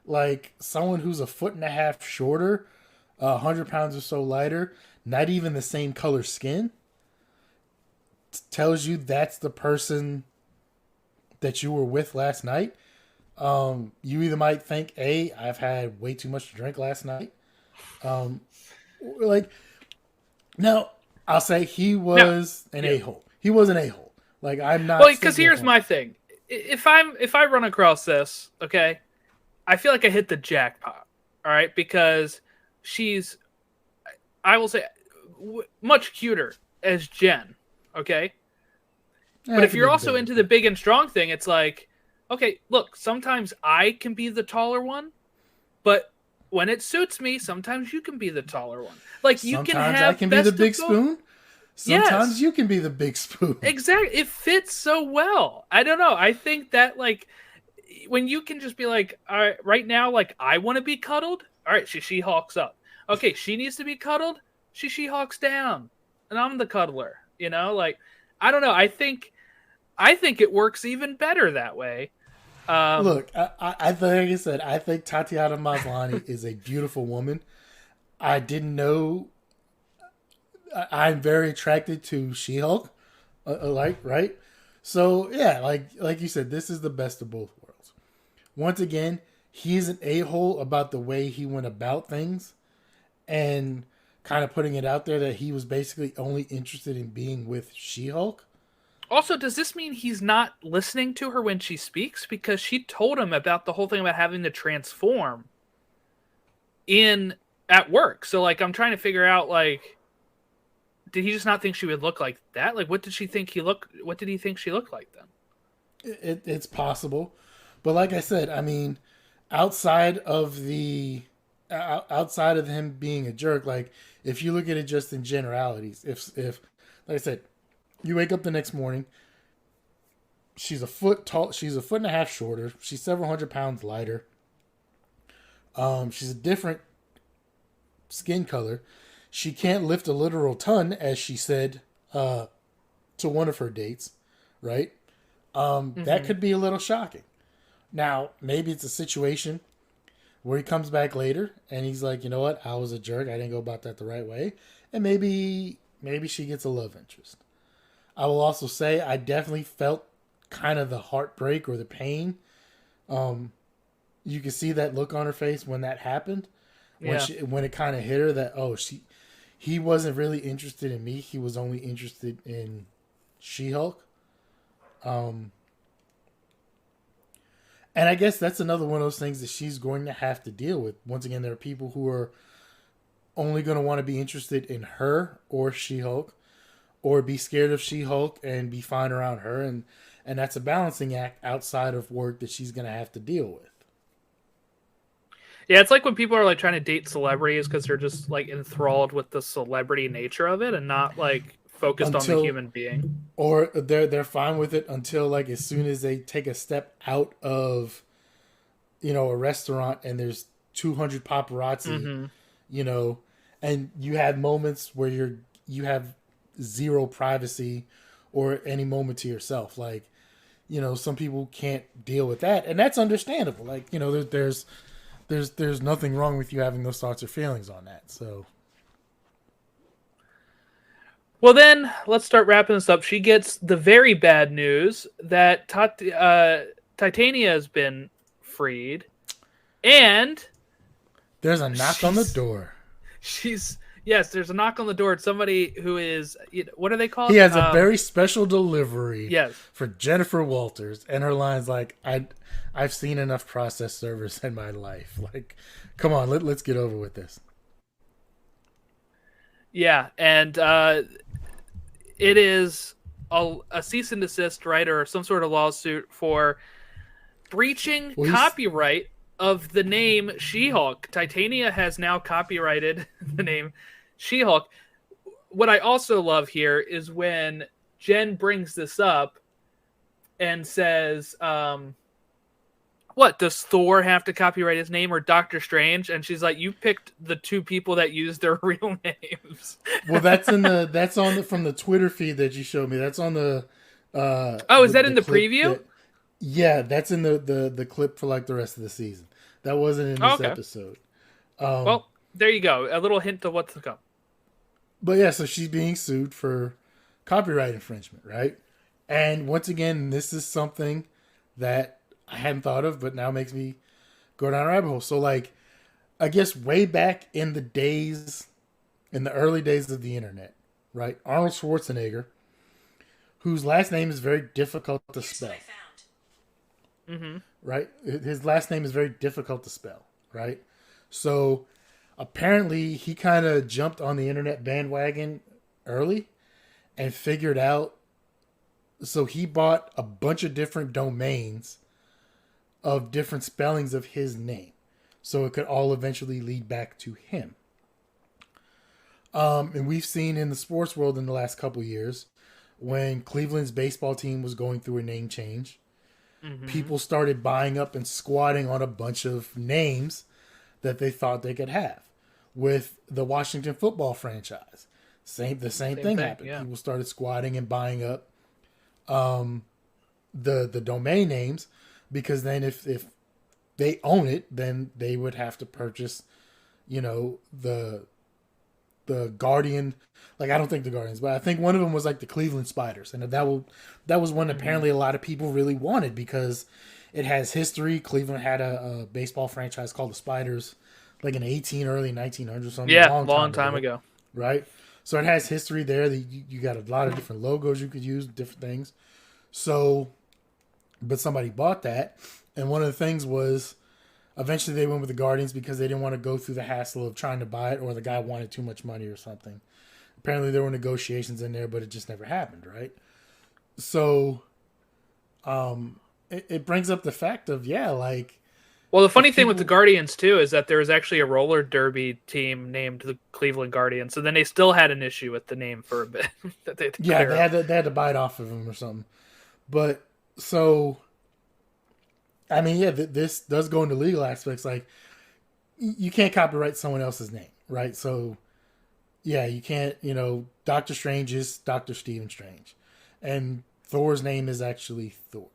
like someone who's a foot and a half shorter, 100 pounds or so lighter, not even the same color skin, tells you that's the person that you were with last night. You either might think, I've had way too much to drink last night. Now, I'll say he was an a-hole. He was an a-hole. Like, I'm not. Well, because here's my thing. If I run across this, okay, I feel like I hit the jackpot. All right, because she's, I will say, much cuter as Jen. Okay, but if you're also into the big and strong thing, it's like, okay, look, sometimes I can be the taller one, but when it suits me, sometimes you can be the taller one. Like you sometimes can have I can be the big spoon. Sometimes you can be the big spoon. Exactly. It fits so well. I don't know. I think that like when you can just be like, all right, right now, like I want to be cuddled. All right, she hawks up. Okay, she needs to be cuddled. She hawks down, and I'm the cuddler. Like I don't know. I think it works even better that way. Look, I think, like I said, I think Tatiana Maslany is a beautiful woman. I didn't know. I'm very attracted to She-Hulk, right? So yeah, like you said, this is the best of both worlds. Once again, he's an a-hole about the way he went about things, and kind of putting it out there that he was basically only interested in being with She-Hulk. Also, does this mean he's not listening to her when she speaks? Because she told him about the whole thing about having to transform at work. So, like, I'm trying to figure out, like, did he just not think she would look like that? Like, what did he think she looked like then? It's possible, but like I said, I mean, outside of him being a jerk, like if you look at it just in generalities, if like I said, you wake up the next morning, she's a foot tall, she's a foot and a half shorter, she's several hundred pounds lighter, she's a different skin color, she can't lift a literal ton, as she said to one of her dates, right? That could be a little shocking. Now, maybe it's a situation where he comes back later and he's like, you know what, I was a jerk, I didn't go about that the right way, and maybe she gets a love interest. I will also say I definitely felt kind of the heartbreak or the pain. You could see that look on her face when that happened, when it kind of hit her that he wasn't really interested in me, he was only interested in She-Hulk. And I guess that's another one of those things that she's going to have to deal with. Once again, there are people who are only going to want to be interested in her or She-Hulk, or be scared of She-Hulk and be fine around her. And that's a balancing act outside of work that she's going to have to deal with. Yeah, it's like when people are like trying to date celebrities because they're just like enthralled with the celebrity nature of it and not like focused on the human being. Or they're fine with it until like as soon as they take a step out of, a restaurant and there's 200 paparazzi, and you have moments where you have zero privacy or any moment to yourself. Like, some people can't deal with that, and that's understandable. Like, there's nothing wrong with you having those thoughts or feelings on that. So. Well, then, let's start wrapping this up. She gets the very bad news that Titania has been freed. And there's a knock on the door. There's a knock on the door. It's somebody who is, what are they called? He has a very special delivery yes. for Jennifer Walters. And her line's like, I've seen enough process servers in my life. Like, come on, let's get over with this. Yeah, and it is a cease and desist, right, or some sort of lawsuit for breaching copyright of the name She-Hulk. Titania has now copyrighted the name She-Hulk. What I also love here is when Jen brings this up and says, what, does Thor have to copyright his name or Doctor Strange? And she's like, you picked the two people that use their real names. Well, from the Twitter feed that you showed me. That's on the is that in the preview? That's in the clip for like the rest of the season. That wasn't in this episode. Well, there you go. A little hint of what's to come. But yeah, so she's being sued for copyright infringement, right? And once again, this is something that I hadn't thought of, but now makes me go down a rabbit hole. So, like, I guess way back in the early days of the internet, right? Arnold Schwarzenegger, whose last name is very difficult to spell. Mm-hmm. Right? His last name is very difficult to spell, right? So, apparently, he kind of jumped on the internet bandwagon early and figured out. So, he bought a bunch of different domains of different spellings of his name, so it could all eventually lead back to him. And we've seen in the sports world in the last couple years, when Cleveland's baseball team was going through a name change, people started buying up and squatting on a bunch of names that they thought they could have. With the Washington football franchise, the same thing happened. Yeah. People started squatting and buying up the domain names, because then if they own it, then they would have to purchase, the the Guardian. Like, I don't think the Guardians, but I think one of them was like the Cleveland Spiders, and that was one apparently a lot of people really wanted because it has history. Cleveland had a baseball franchise called the Spiders, like in early 1900s or something. Yeah, long time ago. Right? So it has history there. That you got a lot of different logos you could use, different things. So, but somebody bought that, and one of the things was eventually they went with the Guardians because they didn't want to go through the hassle of trying to buy it, or the guy wanted too much money or something. Apparently there were negotiations in there, but it just never happened, right? So, it brings up the fact of, well, the funny thing with the Guardians too is that there was actually a roller derby team named the Cleveland Guardians, so then they still had an issue with the name for a bit. They had to buy it off of them or something. But so, I mean, this does go into legal aspects. Like, you can't copyright someone else's name, right? So, yeah, you can't. Doctor Strange is Dr. Stephen Strange, and Thor's name is actually Thor.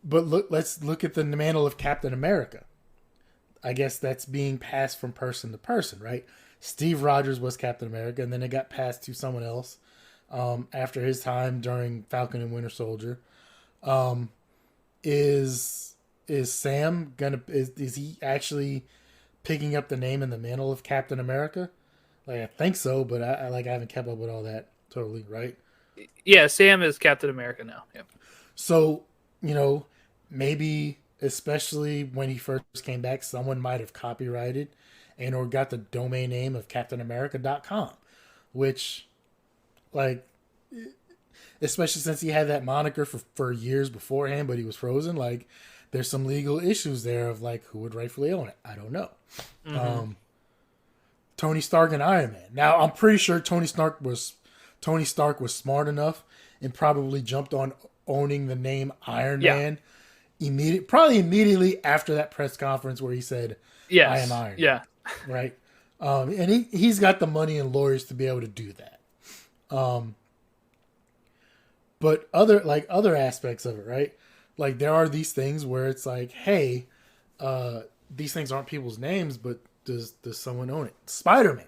But let's look at the mantle of Captain America. I guess that's being passed from person to person, right? Steve Rogers was Captain America, and then it got passed to someone else after his time during Falcon and Winter Soldier. Is Sam is he actually picking up the name and the mantle of Captain America? Like, I think so, but I haven't kept up with all that totally, right? Yeah, Sam is Captain America now. Yep. So, maybe especially when he first came back, someone might have copyrighted and or got the domain name of CaptainAmerica.com, which, like, especially since he had that moniker for years beforehand, but he was frozen, like, there's some legal issues there of, like, who would rightfully own it. I don't know. Mm-hmm. Tony Stark and Iron Man. Now, I'm pretty sure Tony Stark was smart enough and probably jumped on owning the name Iron Man immediately after that press conference where he said, yes, I am Iron Man. Right? And he's got the money and lawyers to be able to do that. But other aspects of it, right? Like, there are these things where it's like, hey, these things aren't people's names, but does someone own it? Spider-Man.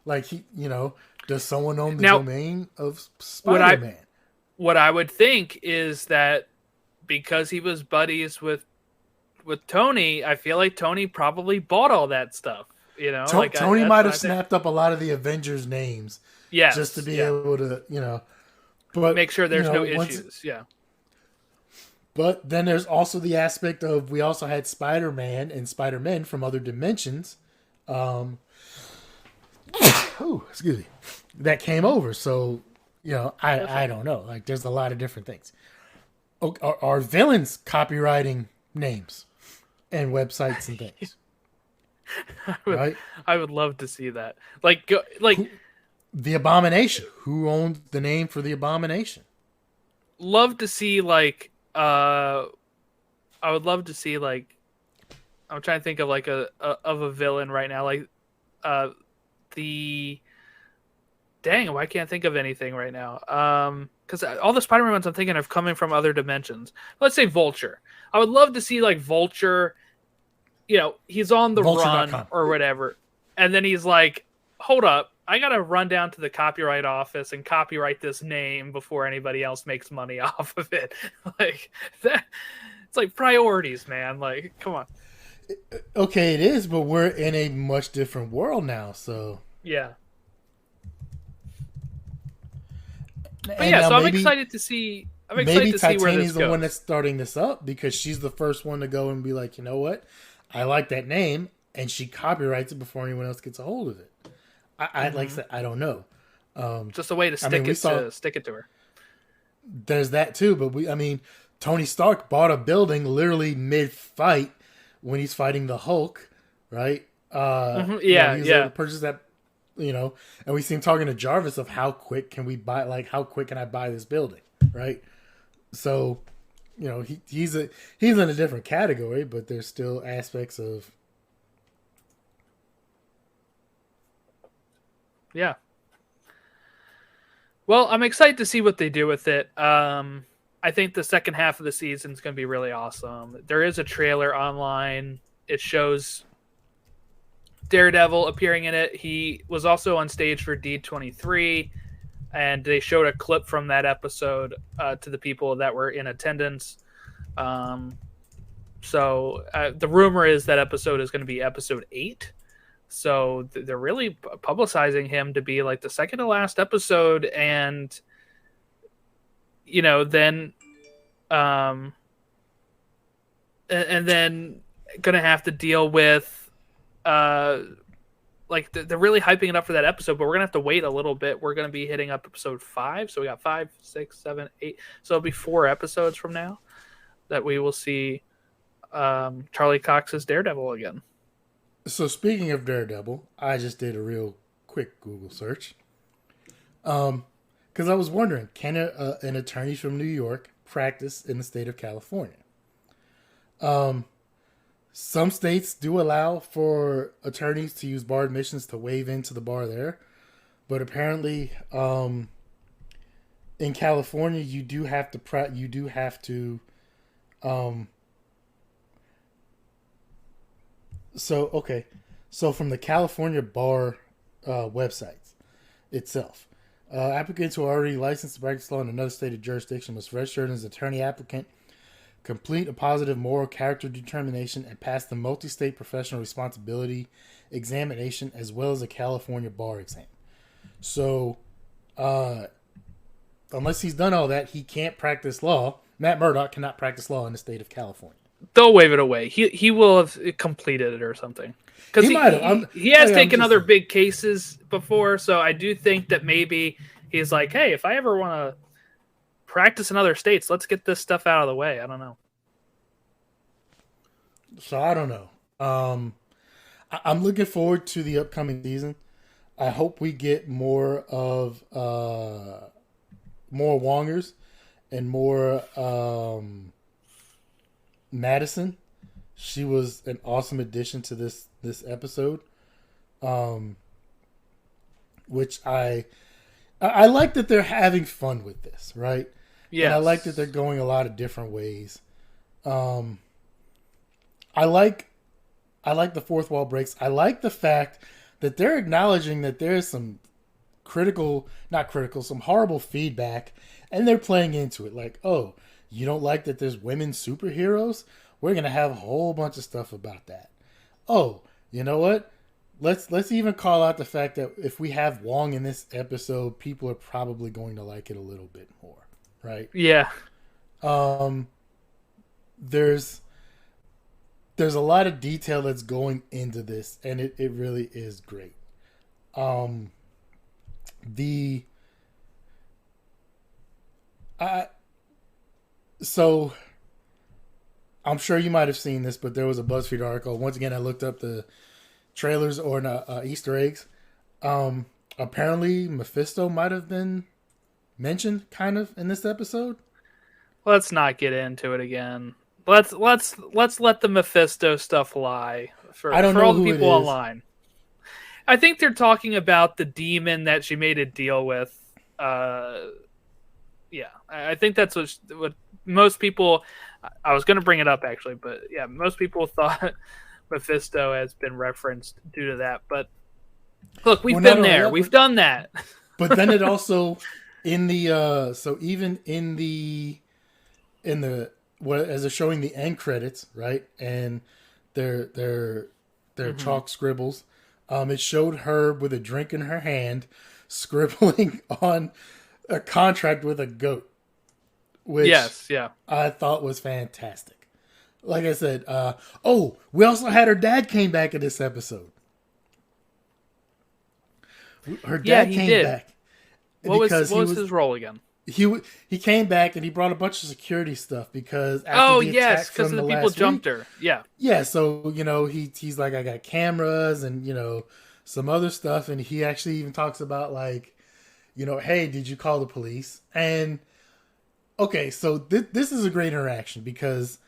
Like, does someone own the domain of Spider-Man? What I would think is that because he was buddies with Tony, I feel like Tony probably bought all that stuff. Tony might have snapped up a lot of the Avengers names, just to be able to, but make sure there's no issues. Yeah. But then there's also the aspect of, we also had Spider-Man and Spider-Men from other dimensions. Excuse me. That came over. So, I don't know. Like, there's a lot of different things. Are villains copywriting names and websites and things? I would love to see that. The Abomination. Who owned the name for the Abomination? Love to see, I would love to see, I'm trying to think of a villain right now. Dang, why can't I think of anything right now? Because all the Spider-Man ones I'm thinking of coming from other dimensions. Let's say Vulture. I would love to see Vulture. He's on the run or whatever, and then he's like, "Hold up, I gotta run down to the copyright office and copyright this name before anybody else makes money off of it." Like that. It's like priorities, man. Like, come on. Okay, it is, but we're in a much different world now, so yeah. But yeah, so I'm excited to see. I'm excited to see where this goes. Maybe Titania's the one that's starting this up because she's the first one to go and be like, you know what, I like that name, and she copyrights it before anyone else gets a hold of it. I like that. I don't know. Just a way to stick it to her. There's that too, but Tony Stark bought a building literally mid-fight when he's fighting the Hulk, right? He was able to purchase that. And we see him talking to Jarvis of how quick can we buy, how quick can I buy this building, right? So, he's in a different category, but there's still aspects of. Yeah. Well, I'm excited to see what they do with it. I think the second half of the season is going to be really awesome. There is a trailer online. It shows Daredevil appearing in it. He was also on stage for D23, and they showed a clip from that episode to the people that were in attendance. So the rumor is that episode is going to be episode 8. So they're really publicizing him to be like the second to last episode, and then and then gonna have to deal with like they're really hyping it up for that episode, but we're gonna have to wait a little bit. We're gonna be hitting up episode 5, so we got 5, 6, 7, 8. So it'll be 4 episodes from now that we will see Charlie Cox's Daredevil again. So speaking of Daredevil, I just did a real quick Google search. Because I was wondering, can an attorney from New York practice in the state of California? Some states do allow for attorneys to use bar admissions to waive into the bar there. But apparently, in California, you do have to So from the California bar websites itself, applicants who are already licensed to practice law in another state of jurisdiction must register as an attorney applicant, complete a positive moral character determination, and pass the multi-state professional responsibility examination as well as a California bar exam. So, unless he's done all that, he can't practice law. Matt Murdock cannot practice law in the state of California. They'll wave it away. He will have completed it or something. Because he has taken other big cases before, so I do think that maybe he's like, hey, if I ever want to practice in other states, let's get this stuff out of the way. I don't know. So I don't know. I'm looking forward to the upcoming season. I hope we get more of more Wongers and more Madison. She was an awesome addition to this episode, which I like that they're having fun with this, right? Yeah, I like that they're going a lot of different ways. I like the fourth wall breaks. I like the fact that they're acknowledging that there's some some horrible feedback, and they're playing into it. Like, oh, you don't like that there's women superheroes? We're going to have a whole bunch of stuff about that. Oh, you know what? Let's even call out the fact that if we have Wong in this episode, people are probably going to like it a little bit more, right? Yeah. There's a lot of detail that's going into this, and it really is great. So I'm sure you might have seen this, but there was a BuzzFeed article. Once again, I looked up the trailers or Easter eggs. Apparently, Mephisto might have been mentioned kind of in this episode. Let's not get into it again. Let's let the Mephisto stuff lie for all the people online. I think they're talking about the demon that she made a deal with. Yeah, I think that's what most people. I was going to bring it up actually, but yeah, most people thought Mephisto has been referenced due to that. But look, we've been there. We've done that. But then it also in the as they're showing the end credits, right? And their chalk scribbles. It showed her with a drink in her hand, scribbling on a contract with a goat. Which I thought was fantastic. Like I said, we also had her dad came back in this episode. Her dad came back. What was his role again? He came back and he brought a bunch of security stuff because because the people jumped her. Yeah. So he's like, I got cameras and some other stuff, and he actually even talks about like, hey, did you call the police? And okay, so this is a great interaction because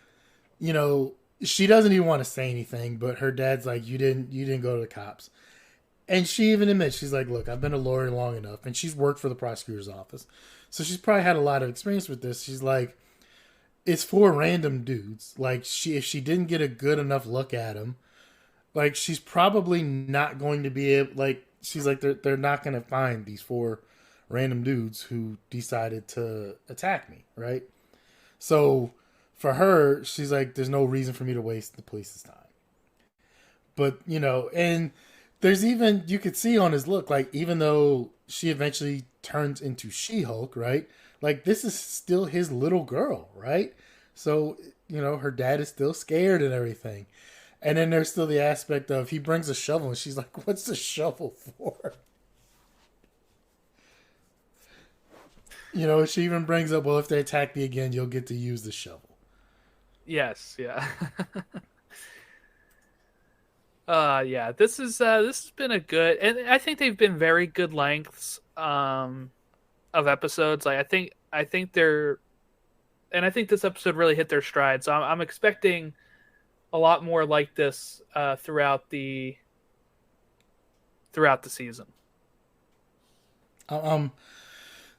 she doesn't even want to say anything, but her dad's like, you didn't go to the cops. And she even admits, she's like, look, I've been a lawyer long enough, and she's worked for the prosecutor's office. So she's probably had a lot of experience with this. She's like, it's for random dudes. Like, if she didn't get a good enough look at him, like she's probably not going to be able, like she's like they're not going to find these 4 random dudes who decided to attack me, right? So for her, she's like, there's no reason for me to waste the police's time. But, you know, and there's even, you could see on his look, like, even though she eventually turns into She-Hulk, right? Like, this is still his little girl, right? So, you know, her dad is still scared and everything. And then there's still the aspect of he brings a shovel and she's like, what's the shovel for? You know, she even brings up, well, if they attack me again, you'll get to use the shovel. Yes, yeah. Yeah, this has been a good, and I think they've been very good lengths of episodes. Like I think they're, and I think this episode really hit their stride. So I'm expecting a lot more like this throughout the season.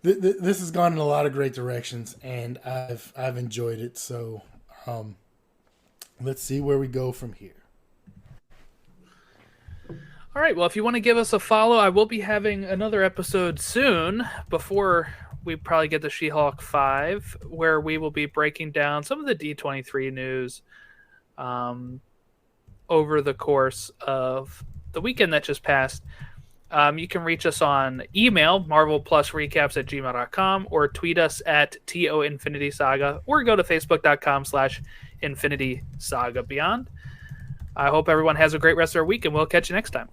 This has gone in a lot of great directions, and I've enjoyed it. So, let's see where we go from here. All right. Well, if you want to give us a follow, I will be having another episode soon before we probably get to She-Hulk 5, where we will be breaking down some of the D23 news over the course of the weekend that just passed. You can reach us on email, marvelplusrecaps@gmail.com, or tweet us at TOInfinitySaga, or go to facebook.com/InfinitySagaBeyond. I hope everyone has a great rest of their week, and we'll catch you next time.